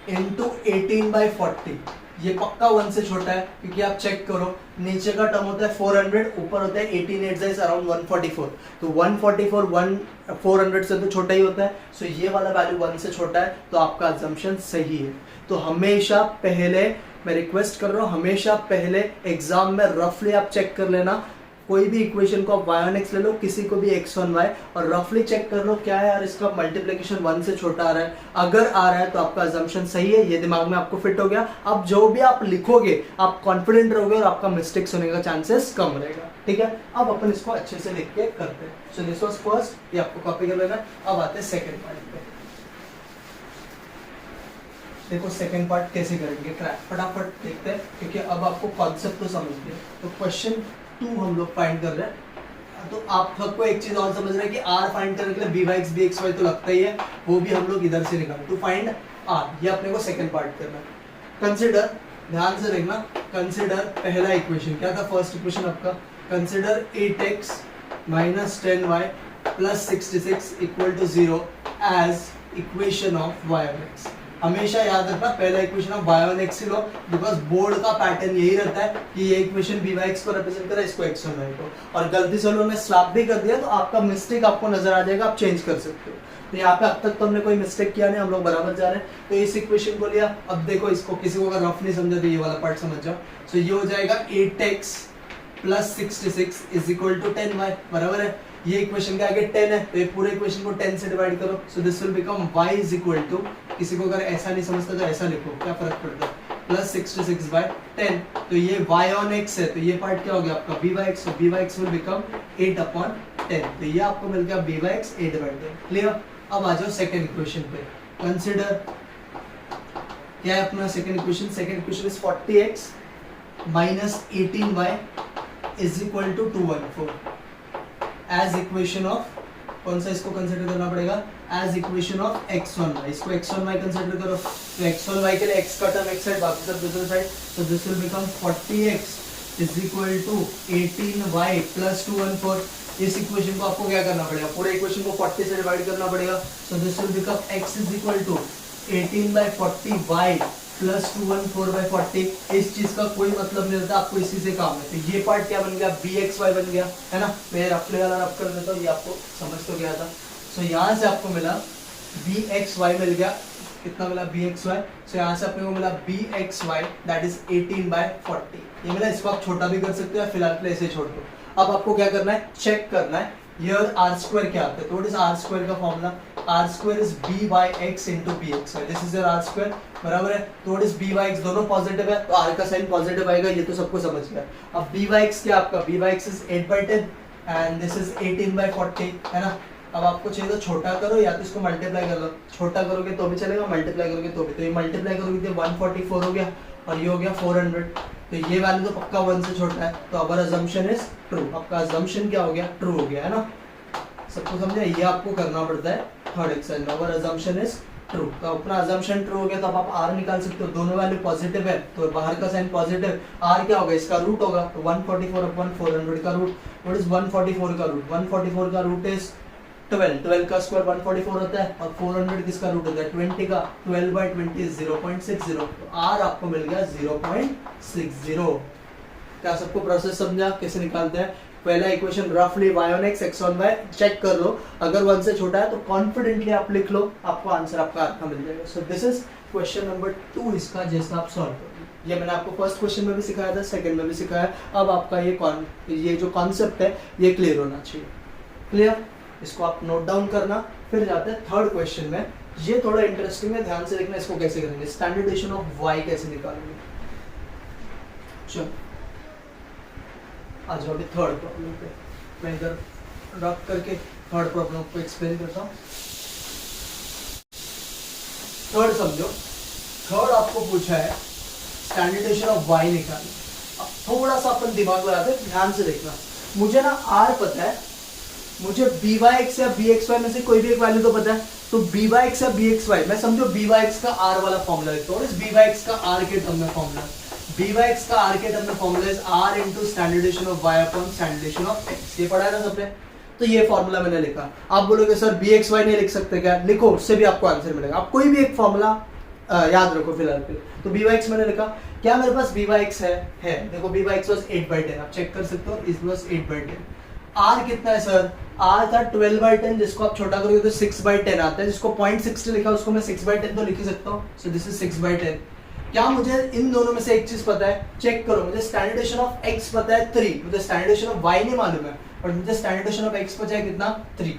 इंटू 18/40, ये पक्का 1 से छोटा है, क्योंकि आप चेक करो नीचे का टर्म होता है 400, ऊपर होता है 18 8 इज अराउंड 144, तो 144 400 से तो छोटा ही होता है, सो ये वाला वैल्यू 1 से छोटा है, तो आपका अजम्पशन सही है। तो हमेशा पहले मैं रिक्वेस्ट कर रहा हूँ, हमेशा पहले एग्जाम में रफली आप चेक कर लेना, कोई भी इक्वेशन को आप y on x ले लो, किसी को भी x on y, और रफली चेक कर लो क्या है यार इसका मल्टीप्लिकेशन 1 से छोटा आ रहा है, अगर आ रहा है तो आपका अजम्पशन सही है, ये दिमाग में आपको फिट हो गया। अब जो भी आप लिखोगे आप कॉन्फिडेंट रहोगे और आपका मिस्टेक्स होने का चांसेस कम रहेगा, ठीक है। अब अपन इसको अच्छे से लिख के करते हैं। सो दिस वाज फर्स्ट, ये आपको कॉपी कर लेना। अब आते हैं सेकंड पार्ट पे। देखो सेकंड पार्ट कैसे करेंगे क्रैक, फटाफट देखते हैं, क्योंकि अब आपको कॉन्सेप्ट तो समझ गए। तो क्वेश्चन 2 हम लोग फाइंड कर रहे हैं, तो आप सबको एक चीज और समझ रहे हैं कि r फाइंड करने के लिए byx bxy तो लगता ही है, वो भी हम लोग इधर से निकालें। टू फाइंड r, ये अपने को सेकंड पार्ट करना है। कंसीडर, ध्यान से देखना, कंसीडर पहला इक्वेशन क्या था, फर्स्ट इक्वेशन आपका, consider 8x minus 10y plus 66 equal to 0 as equation of y on x। हमेशा याद रखना पहला equation of y on x ही लो, बिकॉज बोर्ड का पैटर्न यही रहता है कि ये इक्वेशन byx को रिप्रेजेंट कर रहा है, इसको x on y को, और गलती से उन्होंने स्वैप भी कर दिया तो आपका मिस्टेक आपको नजर आ जाएगा, आप चेंज कर सकते हो। तो यहाँ पे अब तक तो हमने कोई मिस्टेक किया नहीं, हम लोग बराबर जा रहे हैं। तो इस इक्वेशन को लिया, अब देखो इसको किसी को अगर रफ नहीं समझा तो ये वाला पार्ट समझ जाओ। सो ये हो जाएगा 8x plus 66 is equal to 10y, बराबर है। ये इक्वेशन के आगे 10 है, तो ये पूरे इक्वेशन को 10 से डिवाइड करो, so this will become y is equal to, किसी को अगर ऐसा नहीं समझता तो ऐसा लिखो, क्या फर्क पड़ता है, प्लस 66/10। तो ये y on x है, तो ये पार्ट क्या हो गया आपका byx, तो byx विल बिकम 8/10, तो ये आपको मिल गया byx 8/10। क्लियर? अब आ जाओ सेकंड इक्वेशन पे। कंसीडर क्या है अपना second equation, second equation is 40x minus 18y is equal to 214 as equation of, कौन सा इसको कंसिडर करना पड़ेगा, एज इक्वेशन ऑफ x1y, इसको x1y कंसिडर करो, तो x1y के लिए x का टर्म एक साइड, बाकी सब दूसरी साइड, तो this will become 40x is equal to 18y plus 214। इस इक्वेशन को आपको क्या करना पड़ेगा, पूरे इक्वेशन को 40 से डिवाइड करना पड़ेगा, so this will become x is equal to 18/40y plus 214/40। इस चीज का कोई मतलब नहीं रहता, आपको इसी से काम है। तो ये पार्ट क्या बन गया, bxy बन गया, है ना। मैं अपने वाला रफ कर देता हूँ, ये आपको समझ तो गया था। सो यहाँ से आपको मिला bxy मिल गया, कितना मिला bxy, सो यहाँ से अपने को मिला bxy दैट इज 18/40। ये मिला, इसको आप छोटा भी कर सकते हो या फिलहाल के लिए ऐसे छोड़ दो। अब आपको क्या करना है, चेक करना है हियर आर स्क्वायर क्या आता है। तो व्हाट इज आर स्क्वायर का formula, R square is b by x into bxy, this is your R square, बराबर है। तो what is b by x, दोनों पॉजिटिव है तो r का साइन पॉजिटिव आएगा, ये तो सबको समझ गया। अब b by x क्या आपका, b by x is 8/10 and this is 18/40, है ना। अब आपको चाहिए तो छोटा करो या तो इसको मल्टीप्लाई कर लो, छोटा करोगे तो भी चलेगा, मल्टीप्लाई करोगे तो भी। तो ये मल्टीप्लाई करोगे तो 144 हो गया और ये हो गया 400, तो ये वैल्यू तो पक्का 1 से छोटा है, तो अवर अजम्पशन इज ट्रू। आपका अजम्पशन क्या हो गया, ट्रू हो गया, है ना। सबको समझा, ये आपको करना पड़ता है third exercise, our assumption is true. तो अपना अजम्पशन ट्रू हो गया, तो अब आप r निकाल सकते हो, दोनों वैल्यू पॉजिटिव है तो बाहर का साइन पॉजिटिव, r क्या होगा, इसका रूट होगा, तो 144/400 का रूट, व्हाट इज 144 का रूट, 144 का रूट इज 12 का स्क्वायर 144 होता है और 400 किसका रूट होता है 20 का, 12/20 इज 0.60, तो r आपको मिल गया 0.60। क्या सबको प्रोसेस समझा कैसे निकालते हैं। पहला इक्वेशन रफली y on x x on y check कर लो, अगर 1 से छोटा है तो कॉन्फिडेंटली आप लिख लो, आपको आंसर आपका आपका मिल जाएगा। So this is question number 2 इसका, जैसा आप सॉल्व करोगे। ये मैंने आपको फर्स्ट क्वेश्चन में भी सिखाया था, सेकंड में भी सिखाया। अब आपका ये जो कॉन्सेप्ट है ये क्लियर होना चाहिए। क्लियर, इसको आप नोट डाउन करना। फिर जाते हैं थर्ड क्वेश्चन में, ये थोड़ा इंटरेस्टिंग है, ध्यान से देखना इसको कैसे करेंगे। स्टैंडर्डेशन ऑफ y कैसे निकालेंगे, चलो आ जाओ अभी थर्ड प्रॉब्लम पे। मैं इधर रख करके थर्ड प्रॉब्लम को एक्सप्लेन करता हूँ। थर्ड समझो, थर्ड आपको पूछा है स्टैंडर्डेशन ऑफ y निकालना। अब थोड़ा सा अपन दिमाग लगाते हैं, ध्यान से देखना। मुझे ना r पता है, मुझे by(x) या bxy में से कोई भी एक वैल्यू तो पता है, तो by(x) या bxy मैं समझो by(x) का r वाला फॉर्मूला लिखता हूँ। इस by(x) का r के टर्म में फॉर्मूला, by(x) का r के टर्म में formula is r into standard deviation of y upon standard deviation of x। ये पढ़ा है ना सबने, तो ये फॉर्मूला मैंने लिखा। आप बोलोगे सर bxy नहीं लिख सकते क्या, लिखो, उससे भी आपको आंसर मिलेगा। आप कोई भी एक फॉर्मूला याद रखो फिलहाल पे। तो by(x) मैंने लिखा, क्या मेरे पास by(x) है देखो by(x) was 8/10, आप चेक कर सकते हो, इट वाज 8/10। r कितना है सर, r था 12/10, जिसको आप छोटा करोगे तो 6/10 आता है, जिसको 0.60 लिखा उसको मैं 6/10 तो लिख ही सकता हूँ। सो दिस इज 6/10। क्या मुझे इन दोनों में से एक चीज पता है, चेक करो। मुझे स्टैंडर्डेशन ऑफ x पता है 3, मुझे स्टैंडर्डेशन ऑफ y नहीं मालूम है, और मुझे स्टैंडर्डेशन ऑफ x पता है कितना 3,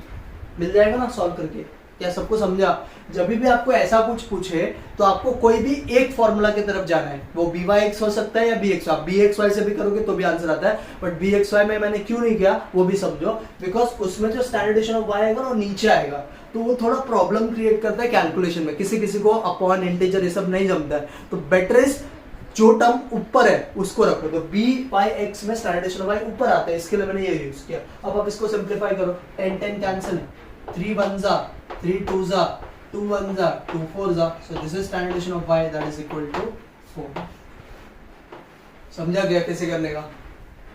मिल जाएगा ना सॉल्व करके। क्या सबको समझा। जब भी आपको ऐसा कुछ पूछे तो आपको कोई भी एक फॉर्मूला की तरफ जाना है, वो by(x) हो सकता है या bxy। आप bxy से भी करोगे तो भी आंसर आता है, बट bxy में मैंने क्यों नहीं किया वो भी समझो, बिकॉज उसमें जो स्टैंडर्डेशन ऑफ y आएगा वो नीचे आएगा, तो वो थोड़ा प्रॉब्लम क्रिएट करता है कैलकुलेशन में। किसी किसी को अपॉन इंटीजर ये सब नहीं जमता है, तो बेटर इज जो टर्म ऊपर है उसको रखो। तो by(x) में स्टैंडर्डेशन ऑफ y ऊपर आता है, इसके लिए मैंने ये यूज किया। अब आप इसको सिंप्लीफाई करो, 10 कैंसिल, 3 1 जा, 3 2 जा, 2 1 जा, 2 4 जा, so this is standard deviation of y that is equal to 4। समझा गया कैसे करने का।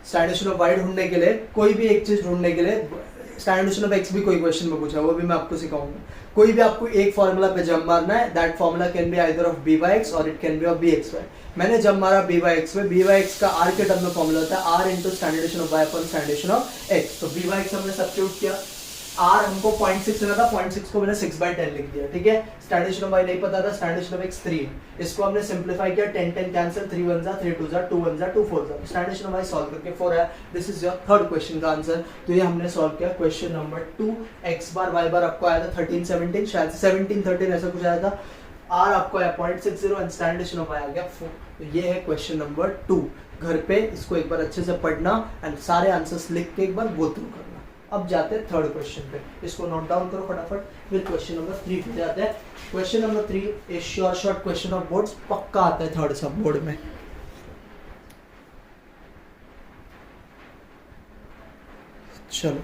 स्टैंडर्डेशन ऑफ y ढूंढने के लिए, कोई भी एक चीज ढूंढने के लिए, स्टैंडर्डेशन ऑफ x भी कोई क्वेश्चन में पूछा, वो भी मैं आपको सिखाऊंगा। कोई भी आपको एक फॉर्मूला पे जंप मारना है, that formula can be either of by(x) और it can be of bxy। मैंने जंप मारा by(x) में, by(x) का r के टर्म में फॉर्मूला होता है r into standard deviation of y upon standard deviation of x। तो by(x) हमने सब्स्टिट्यूट किया, r हमको 0.6 लेना था, 0.6 को मैंने 6/10 लिख दिया, ठीक है। स्टैंडर्डेशन ऑफ y नहीं पता था, स्टैंडर्डेशन ऑफ x 3 है, इसको हमने सिंप्लीफाई किया, 10 10 कैंसिल, 3 1 जा, 3 2 जा, 2 1 जा, 2 4 जा, स्टैंडर्डेशन ऑफ y सॉल्व करके 4 है। This is your third question का आंसर। तो ये हमने सॉल्व किया question number 2। x bar y बार आपको आया था 13 17, शायद 17 13 ऐसा कुछ आया था। r आपको आया 0.60 एंड स्टैंडर्डेशन ऑफ y आ गया 4। तो ये है क्वेश्चन नंबर 2। घर पे इसको एक बार अच्छे से पढ़ना एंड सारे आंसर्स लिख के एक बार गो थ्रू करना। अब जाते हैं थर्ड क्वेश्चन पे, इसको नोट डाउन करो फटाफट, फिर क्वेश्चन नंबर 3 पे जाते हैं। Question number 3 is sure short question of boards, पक्का आता है थर्ड सब बोर्ड में। चलो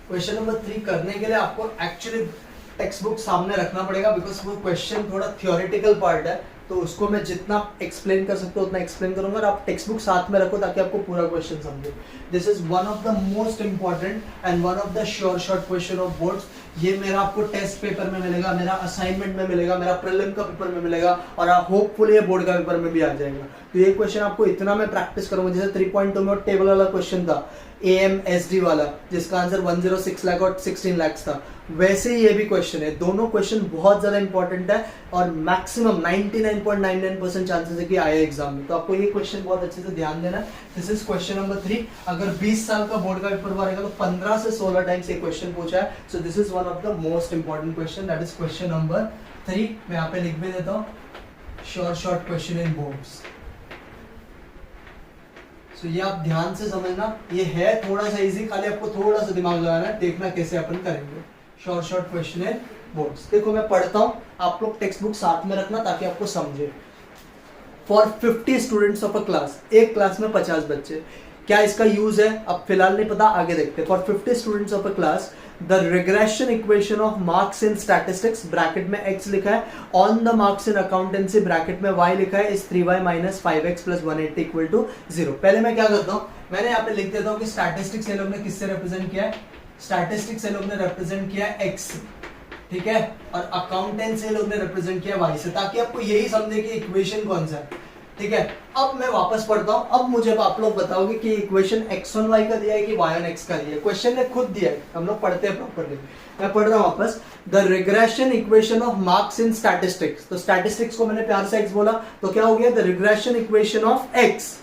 क्वेश्चन नंबर 3 करने के लिए आपको एक्चुअली टेक्स्ट बुक सामने रखना पड़ेगा, बिकॉज वो क्वेश्चन थोड़ा थियोरेटिकल पार्ट है, तो उसको मैं जितना एक्सप्लेन कर सकता हूँ उतना एक्सप्लेन करूंगा, और आप टेक्स्ट बुक साथ में रखो ताकि आपको पूरा क्वेश्चन समझे। This is one of the most important and one of the sure short question of boards. ये मेरा आपको टेस्ट पेपर में मिलेगा, मेरा असाइनमेंट में मिलेगा, मेरा प्रीलिम का पेपर में मिलेगा, और आप होपफुली ये बोर्ड का पेपर में भी आ जाएगा। तो ये क्वेश्चन आपको इतना मैं प्रैक्टिस करूंगा, जैसे 3.2 में टेबल वाला क्वेश्चन था, AMSD वाला, जिसका आंसर 106 लाख और 16 लाख था, वैसे ही ये भी क्वेश्चन है। दोनों क्वेश्चन बहुत ज्यादा इंपॉर्टेंट है और मैक्सिमम 99.99% चांसेस है कि आए एग्जाम में, तो आपको ये क्वेश्चन बहुत अच्छे से ध्यान देना है। This is question number 3। अगर 20 साल का बोर्ड का पेपर रहेगा तो 15 से 16 टाइम्स ये क्वेश्चन पूछा है। सो this is one of the most important question, that is question number 3। मैं यहाँ पे लिख भी देता हूँ, sure short question in boards. तो ये आप ध्यान से समझना, ये है थोड़ा सा इजी, खाली आपको थोड़ा सा दिमाग लगाना है, देखना कैसे अपन करेंगे। शॉर्ट शॉर्ट क्वेश्चन है बोर्ड्स। देखो मैं पढ़ता हूँ, आप लोग टेक्स्ट बुक साथ में रखना ताकि आपको समझे। For 50 students of a class, एक क्लास में 50 बच्चे, क्या इसका यूज है अब फिलहाल नहीं पता, आगे देखते हैं। For 50 students of a class the regression equation of marks in statistics, bracket में x लिखा है, on the marks in accountancy, bracket में y लिखा है, is 3y minus 5x plus 180 equal to 0। पहले मैं क्या करता हूँ, मैंने यहाँ पे लिख देता हूँ कि स्टैटिस्टिक्स ये लोग ने किससे रिप्रेजेंट किया है, स्टैटिस्टिक्स ये लोग ने रिप्रेजेंट किया है x, ठीक है, और अकाउंटेंसी ये लोग ने रिप्रेजेंट किया y से, ताकि आपको यही समझे कि इक्वेशन कौन सा है, ठीक है। अब मैं वापस पढ़ता हूं, अब मुझे आप लोग बताओगे कि इक्वेशन x on y का दिया है कि y on x का दिया है। क्वेश्चन ने खुद दिया है, हम लोग पढ़ते हैं प्रॉपर्ली। मैं पढ़ रहा हूं वापस, the regression equation of marks in statistics, तो स्टैटिस्टिक्स को मैंने प्यार से x बोला, तो क्या हो गया, the regression equation of x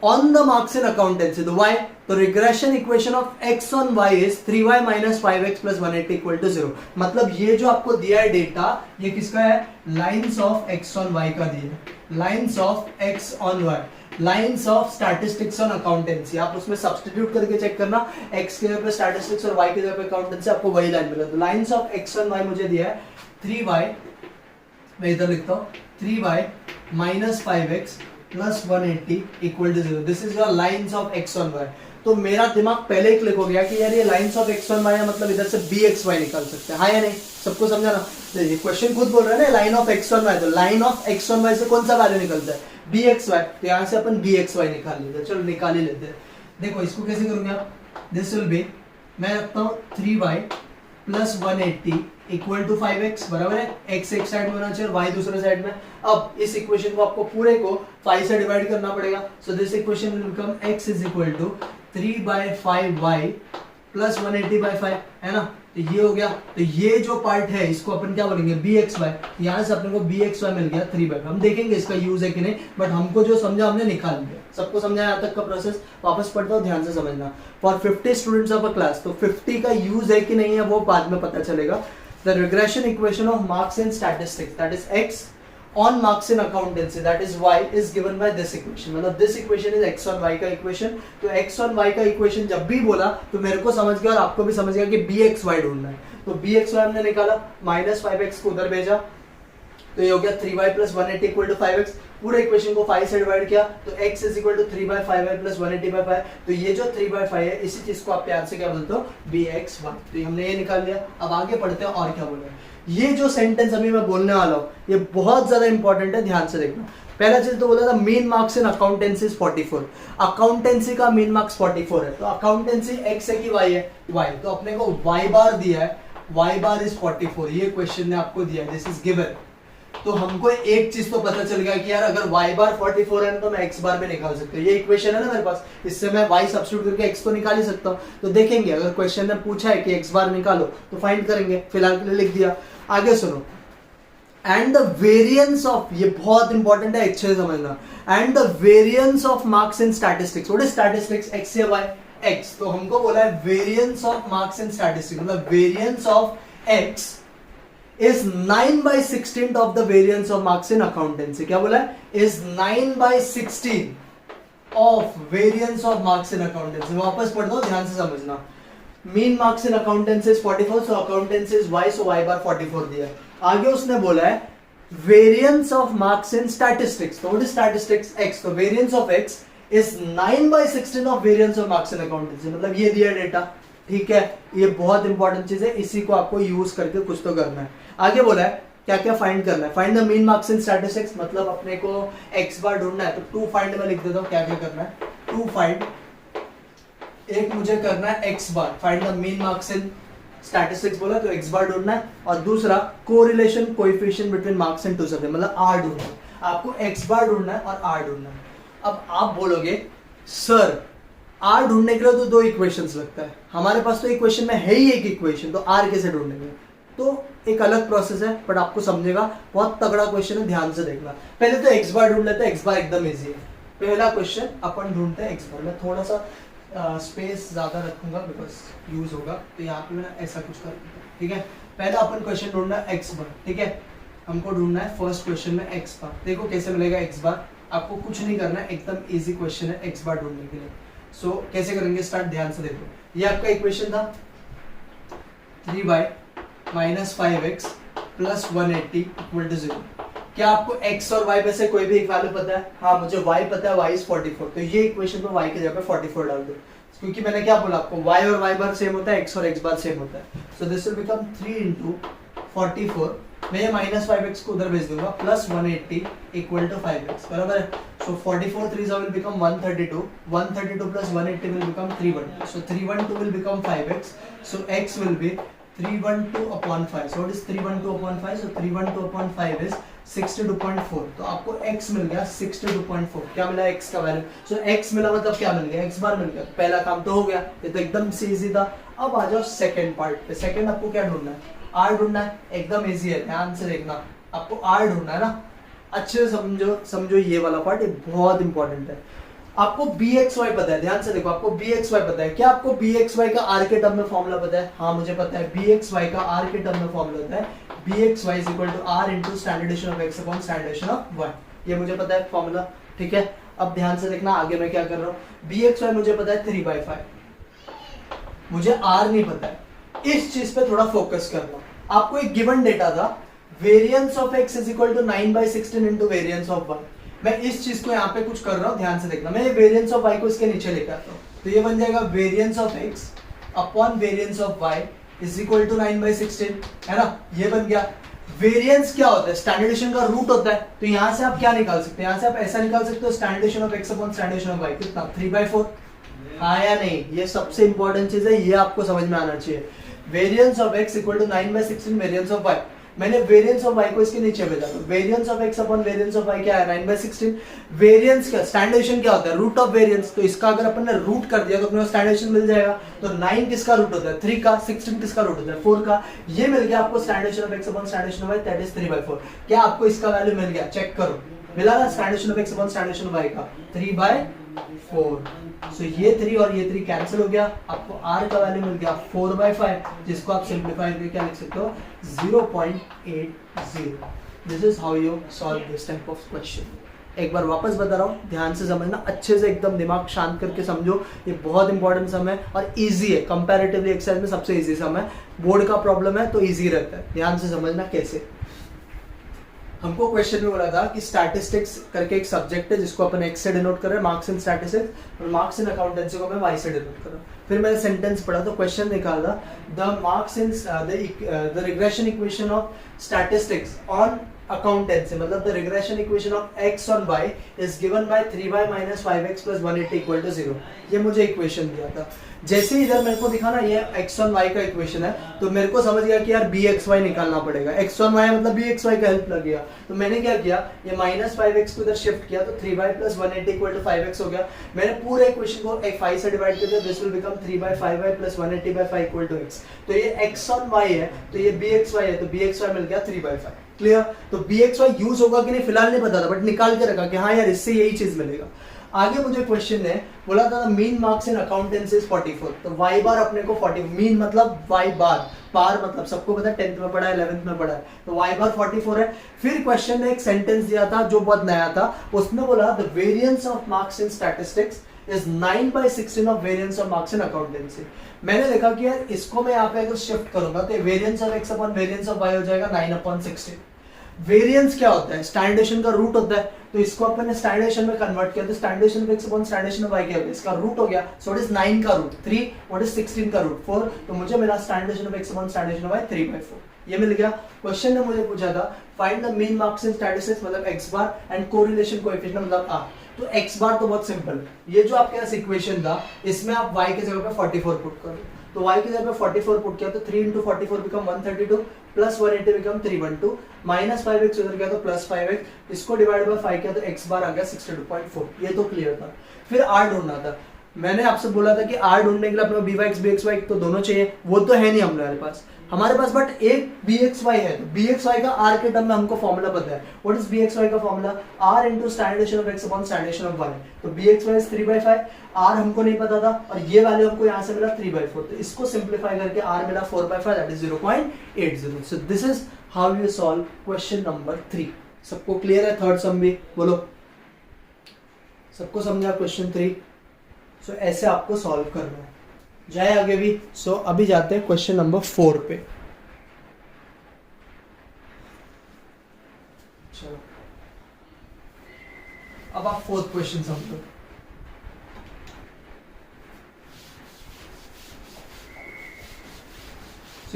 on the marks in accountancy, the y, तो regression equation of x on y is 3y minus 5x plus 180 equal to 0। मतलब ये जो आपको दिया है डेटा, ये किसका है, lines of x on y का दिया है, lines of x on y, lines of statistics on accountancy. आप उसमें सब्स्टिट्यूट करके चेक करना, x के जगह पे स्टैटिस्टिक्स और y के जगह पे अकाउंटेंसी, आपको वही लाइन मिलेगा। तो lines of x on y मुझे दिया है 3y, मैं इधर लिखता हूँ 3y minus 5x plus 180 equal to 0। This is your lines of x on y। तो मेरा दिमाग पहले ही क्लिक हो गया कि यार ये lines of x on y है, मतलब इधर से bxy निकाल सकते हैं, हाँ या नहीं, सबको समझा ना। ये क्वेश्चन खुद बोल रहा है ना, line of x on y, तो line of x on y से कौन सा वैल्यू निकलता है, bxy, तो यहाँ से अपन bxy निकाल लेते हैं। चलो निकाल ही लेते हैं। देखो इसको कैसे करूंगे आप, दिस विल बी, मैं रखता हूँ 3y plus 180 equal to 5x, बराबर है, x एक साइड में होना चाहिए, y दूसरे साइड में। अब इस इक्वेशन को आपको पूरे को 5 से डिवाइड करना पड़ेगा, so this equation will become x is equal to 3/5y plus 180/5, है ना। तो ये हो गया, तो ये जो पार्ट है इसको अपन क्या बोलेंगे, bxy, यहाँ से अपने को bxy मिल गया 3/5। हम देखेंगे इसका यूज है कि नहीं, बट हमको जो समझा हमने निकाल लिया। सबको समझा यहाँ तक का प्रोसेस, वापस पढ़ता हूँ, ध्यान से समझना। For 50 students of a class, तो 50 का यूज है कि नहीं है वो बाद में पता चलेगा। The regression equation of marks in statistics, that is x on marks in accountancy, that is y, is given by this equation। मतलब this equation is x on y का इक्वेशन। तो x on y का equation जब भी बोला तो मेरे को समझ गया और आपको भी समझ गया कि bxy ढूंढना है। तो bxy हमने निकाला, माइनस 5x को उधर भेजा, तो ये हो गया 3y plus 180 equal to 5x। पूरे इक्वेशन को 5 से डिवाइड किया तो x is equal to 3/5y plus 180/5। तो ये जो 3/5 है, इसी चीज को आप प्यार से क्या बोलते हो, bxy। तो हमने ये निकाल लिया। अब आगे पढ़ते हैं और क्या बोल रहे हैं। ये जो सेंटेंस अभी मैं बोलने वाला हूँ ये बहुत ज्यादा इंपॉर्टेंट है, ध्यान से देखना। पहला चीज तो बोला था mean marks in accountancy is 44। Accountancy का मीन मार्क्स 44 है, तो अकाउंटेंसी x है कि y है, y, तो अपने को y बार दिया है, y बार इज 44। ये क्वेश्चन ने आपको दिया है, दिस इज गिवन। तो हमको एक चीज तो पता चल गया कि यार अगर y बार 44 है तो मैं x बार भी निकाल सकता हूँ। ये इक्वेशन है ना मेरे पास, इससे मैं y सब्स्टिट्यूट करके x तो निकाल ही सकता हूँ। तो देखेंगे अगर क्वेश्चन ने पूछा है कि x बार निकालो तो फाइंड करेंगे, फिलहाल के लिए लिख दिया। आगे सुनो, एंड द वेरिएंस ऑफ, ये बहुत इंपॉर्टेंट है, अच्छे से समझना। And the variance of marks in statistics, what is statistics, x या y, x। तो हमको बोला है variance of marks in statistics, मतलब variance of x is 9/16 of the variance of marks in accountancy। क्या बोला है, is 9/16 of variance of marks in accountancy। वापस पढ़ दो, ध्यान से समझना। Mean marks in accountancy is 44, so accountancy is y, so y बार 44 दिया। आगे उसने बोला है variance of marks in statistics, तो व्हाट इज स्टैटिस्टिक्स, x। तो variance of x is 9/16 of variance of marks in accountancy. मतलब ये दिया डेटा, ठीक है, ये बहुत इंपॉर्टेंट चीज है, इसी को आपको यूज करके कुछ तो करना है। आगे बोला है क्या क्या फाइंड करना है, find the mean marks in statistics, मतलब अपने को x बार ढूंढना है, तो टू फाइंड में लिख देता हूँ क्या क्या करना है। टू फाइंड, एक मुझे करना है x bar, find the mean marks in statistics बोला तो x बार ढूंढना है, और दूसरा correlation coefficient between marks and two subject, मतलब r ढूंढना है। आपको x बार ढूंढना है और r ढूंढना है। अब आप बोलोगे सर r ढूंढने के लिए तो दो इक्वेशंस लगता है, हमारे पास तो इक्वेशन में है ही एक इक्वेशन, तो r कैसे ढूंढेंगे? तो एक अलग प्रोसेस है, बट आपको समझेगा, बहुत तगड़ा क्वेश्चन है, ध्यान से देखना। पहले तो x बार ढूंढ लेते हैं, x बार एकदम इजी है। पहला क्वेश्चन अपन ढूंढते हैं x बार, मैं थोड़ा सा स्पेस ज्यादा रखूंगा बिकॉज यूज होगा, तो यहाँ पे मैं ऐसा कुछ कर, ठीक है। पहला अपन क्वेश्चन ढूंढना है x बार, ठीक है, हमको ढूंढना है फर्स्ट क्वेश्चन में x बार। देखो कैसे मिलेगा x बार, आपको कुछ नहीं करना है, एकदम इजी क्वेश्चन है x बार ढूंढने के लिए। सो कैसे करेंगे स्टार्ट, ध्यान से देखो। ये आपका इक्वेशन था 3y minus 5x plus 180 equal to 0। क्या आपको x और y में से कोई भी एक वैल्यू पता है? हाँ, मुझे y पता है, y इज 44, तो ये इक्वेशन में y की जगह पे 44 डाल दो, क्योंकि मैंने क्या बोला आपको, y और y बार सेम होता है, x और x बार सेम होता है। सो दिस विल बिकम 3 into 44, मैं ये माइनस 5x को उधर भेज दूंगा, प्लस 180 इक्वल टू 5x, बराबर है। सो 44 3 will become 132, 132 plus 180 will become 312, so 312 will become 5x, so x will be 312 upon 5, so what is 312 upon 5? So 312 upon 5 is 62.4, तो आपको x मिल गया 62.4। क्या मिला x का वैल्यू? so x मिला मतलब क्या मिल गया, x बार मिल गया। पहला काम तो हो गया, ये तो एकदम से इजी था। अब आ जाओ सेकंड पार्ट पे। सेकंड आपको क्या ढूंढना है? r ढूंढना है, एकदम इजी है, ध्यान से देखना। आपको r ढूंढना है ना, अच्छे से समझो ये वाला पार्ट, ये बहुत इंपॉर्टेंट है। आपको bxy पता है, ध्यान से देखो, आपको bxy पता है। क्या आपको bxy का r के टर्म में फॉर्मूला पता है? हाँ, मुझे पता है, bxy का r के टर्म में फॉर्मूला होता है bxy is equal to r into standardization of x upon standardization of y। ये मुझे पता है फॉर्मूला, ठीक है। अब ध्यान से देखना आगे मैं क्या कर रहा हूँ। bxy मुझे पता है 3/5, मुझे r नहीं पता है। इस चीज पे थोड़ा फोकस करना। आपको एक गिवन डेटा था, variance of x is equal to 9/16 into variance of y। मैं इस चीज को यहाँ पे कुछ कर रहा हूँ, ध्यान से देखना। मैं ये वेरिएंस ऑफ y को इसके नीचे लेकर आता हूँ, तो ये बन जाएगा variance of x upon variance of y is equal to 9/16, है ना। ये बन गया। वेरिएंस क्या होता है? स्टैंडर्डेशन का रूट होता है। तो यहाँ से आप क्या निकाल सकते हैं? यहाँ से आप ऐसा निकाल सकते हो, standard deviation of x upon standard deviation of y कितना? 3/4। हाँ या नहीं? ये सबसे इंपॉर्टेंट चीज है, ये आपको समझ में आना चाहिए। Variance of x equal to 9/16 variance of y। मैंने वेरिएंस ऑफ y को इसके नीचे भेजा, तो variance of x upon variance of y क्या है? 9/16। वेरिएंस क्या, स्टैंडर्डेशन क्या होता है? Root of variance. तो इसका अगर अपन ने रूट कर दिया तो अपने को स्टैंडर्डेशन मिल जाएगा। तो 9 किसका रूट होता है? 3 का। 16 किसका रूट होता है? 4 का। ये मिल गया आपको standard deviation of x upon standard deviation of y, that is 3/4। क्या आपको इसका वैल्यू मिल गया? चेक करो, मिला ना standard deviation of x upon standard deviation of y का 3/4। सो ये 3 और ये 3 कैंसिल हो गया, आपको r का वैल्यू मिल गया 4/5, जिसको आप सिंपलीफाई करके क्या लिख सकते हो? 0.80। This is how you solve this type of question. एक बार वापस बता रहा हूँ, ध्यान से समझना, अच्छे से एकदम दिमाग शांत करके समझो। ये बहुत इंपॉर्टेंट सम है और इजी है, कंपैरेटिवली एक्सरसाइज में सबसे इजी सम है। बोर्ड का प्रॉब्लम है तो इजी रहता है, ध्यान से समझना कैसे। हमको क्वेश्चन में बोला था कि स्टैटिस्टिक्स करके एक सब्जेक्ट है जिसको अपन x से डिनोट कर रहे हैं, मार्क्स इन स्टैटिस्टिक्स, और मार्क्स इन अकाउंटेंसी को मैं y से डिनोट कर रहा हूँ। फिर मैंने सेंटेंस पढ़ा तो क्वेश्चन निकाला, the marks in the regression equation of statistics on accountancy, मतलब the regression equation of x on y is given by 3y minus 5x plus 180 equal to 0। ये मुझे इक्वेशन दिया था। जैसे ही इधर मेरे को दिखा ना ये x ऑन y का इक्वेशन है, तो मेरे को समझ गया कि यार bxy निकालना पड़ेगा। x ऑन y मतलब bxy का हेल्प लगेगा। तो मैंने क्या किया, ये माइनस 5x को इधर शिफ्ट किया, तो 3y plus 180 equal to 5x हो गया। मैंने पूरे इक्वेशन को 5 से डिवाइड कर दिया, this will become 3/5y plus 180 by 5 equal to x। तो ये x ऑन y है, तो ये bxy है, तो bxy मिल गया 3/5। क्लियर? तो bxy यूज होगा कि नहीं फिलहाल नहीं पता था, बट निकाल के रखा कि हाँ यार इससे यही चीज मिलेगा। आगे मुझे क्वेश्चन ने बोला था mean marks in accountancy is 44, तो y बार अपने को 40, मीन मतलब y बार, बार मतलब सबको पता है 10th में पढ़ा है 11th में पढ़ा है, तो y बार 44 है। फिर क्वेश्चन ने एक सेंटेंस दिया था जो बहुत नया था, उसने बोला the variance of marks in statistics is 9/16 of variance of marks in accountancy. मैंने देखा कि यार इसको मैं यहाँ पे अगर शिफ्ट करूंगा तो variance of x upon variance of y हो जाएगा 9/16। वेरिएंस क्या होता है, स्टैंडर्ड डेविएशन का रूट होता है, तो इसको अपन ने स्टैंडर्ड डेविएशन में कन्वर्ट किया तो standard deviation of x upon standard deviation of y क्या होगा, इसका रूट हो गया, सो व्हाट इज 9 का रूट 3, व्हाट इज 16 का रूट 4, तो मुझे मिला standard deviation of x upon standard deviation of y 3/4, ये मिल गया। क्वेश्चन ने मुझे पूछा था find the mean marks in statistics मतलब x bar and correlation coefficient मतलब r, तो x बार तो बहुत सिंपल, ये जो आपके पास इक्वेशन था इसमें आप y के जगह पे 44 पुट करो, तो y की जगह पे 44 पुट किया तो 3 into 44 become 132 plus 180 become 312 minus 5x उधर गया तो प्लस 5x, इसको डिवाइड बाय 5 किया तो x बार आ गया 62.4, ये तो क्लियर था। फिर r ढूंढना था, मैंने आपसे बोला था कि r ढूंढने के लिए अपने bx bxy तो दोनों चाहिए, वो तो है नहीं हमारे पास बट एक bxy है, तो bxy का r के टर्म में हमको फॉर्मूला पता है, व्हाट इज bxy का formula, r into standard deviation of x upon standard deviation of y, तो bxy is 3/5, r हमको नहीं पता था और ये वैल्यू हमको यहाँ से मिला 3/4, तो इसको सिंप्लीफाई करके r मिला 4/5 that is 0.80, so this is how you solve question number 3। सबको क्लियर है, थर्ड सम भी बोलो, सबको समझा क्वेश्चन 3, सो ऐसे आपको सॉल्व करना है, जाए आगे भी। सो अभी जाते हैं क्वेश्चन नंबर 4 पे। चलो अब आप फोर्थ क्वेश्चन समझो।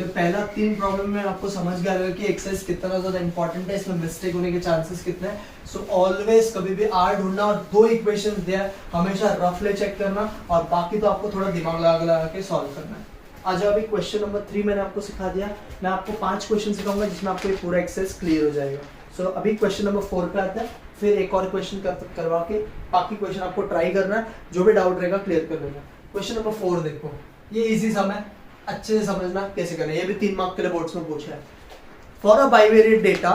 पहला 3 प्रॉब्लम में आपको समझ गया होगा कि एक्सरसाइज कितना ज्यादा इंपॉर्टेंट है, इसमें मिस्टेक होने के चांसेस कितने हैं। सो ऑलवेज कभी भी आर ढूंढना और 2 इक्वेशंस दिया हमेशा रफली चेक करना और बाकी तो आपको थोड़ा दिमाग लगा के सॉल्व करना है। आ जाओ, अभी क्वेश्चन नंबर 3 मैंने आपको सिखा दिया, मैं आपको 5 क्वेश्चन सिखाऊंगा जिसमें आपको ये पूरा एक्सरसाइज क्लियर हो जाएगा। सो अभी क्वेश्चन नंबर 4 पे आता है, फिर एक और क्वेश्चन करवा के बाकी क्वेश्चन आपको ट्राई करना है, जो भी डाउट रहेगा क्लियर कर लेना। क्वेश्चन नंबर 4 देखो, ये इजी सम है, अच्छे से समझना कैसे करना है, ये भी 3 मार्क के लिए बोर्ड्स में पूछा है। For a bivariate data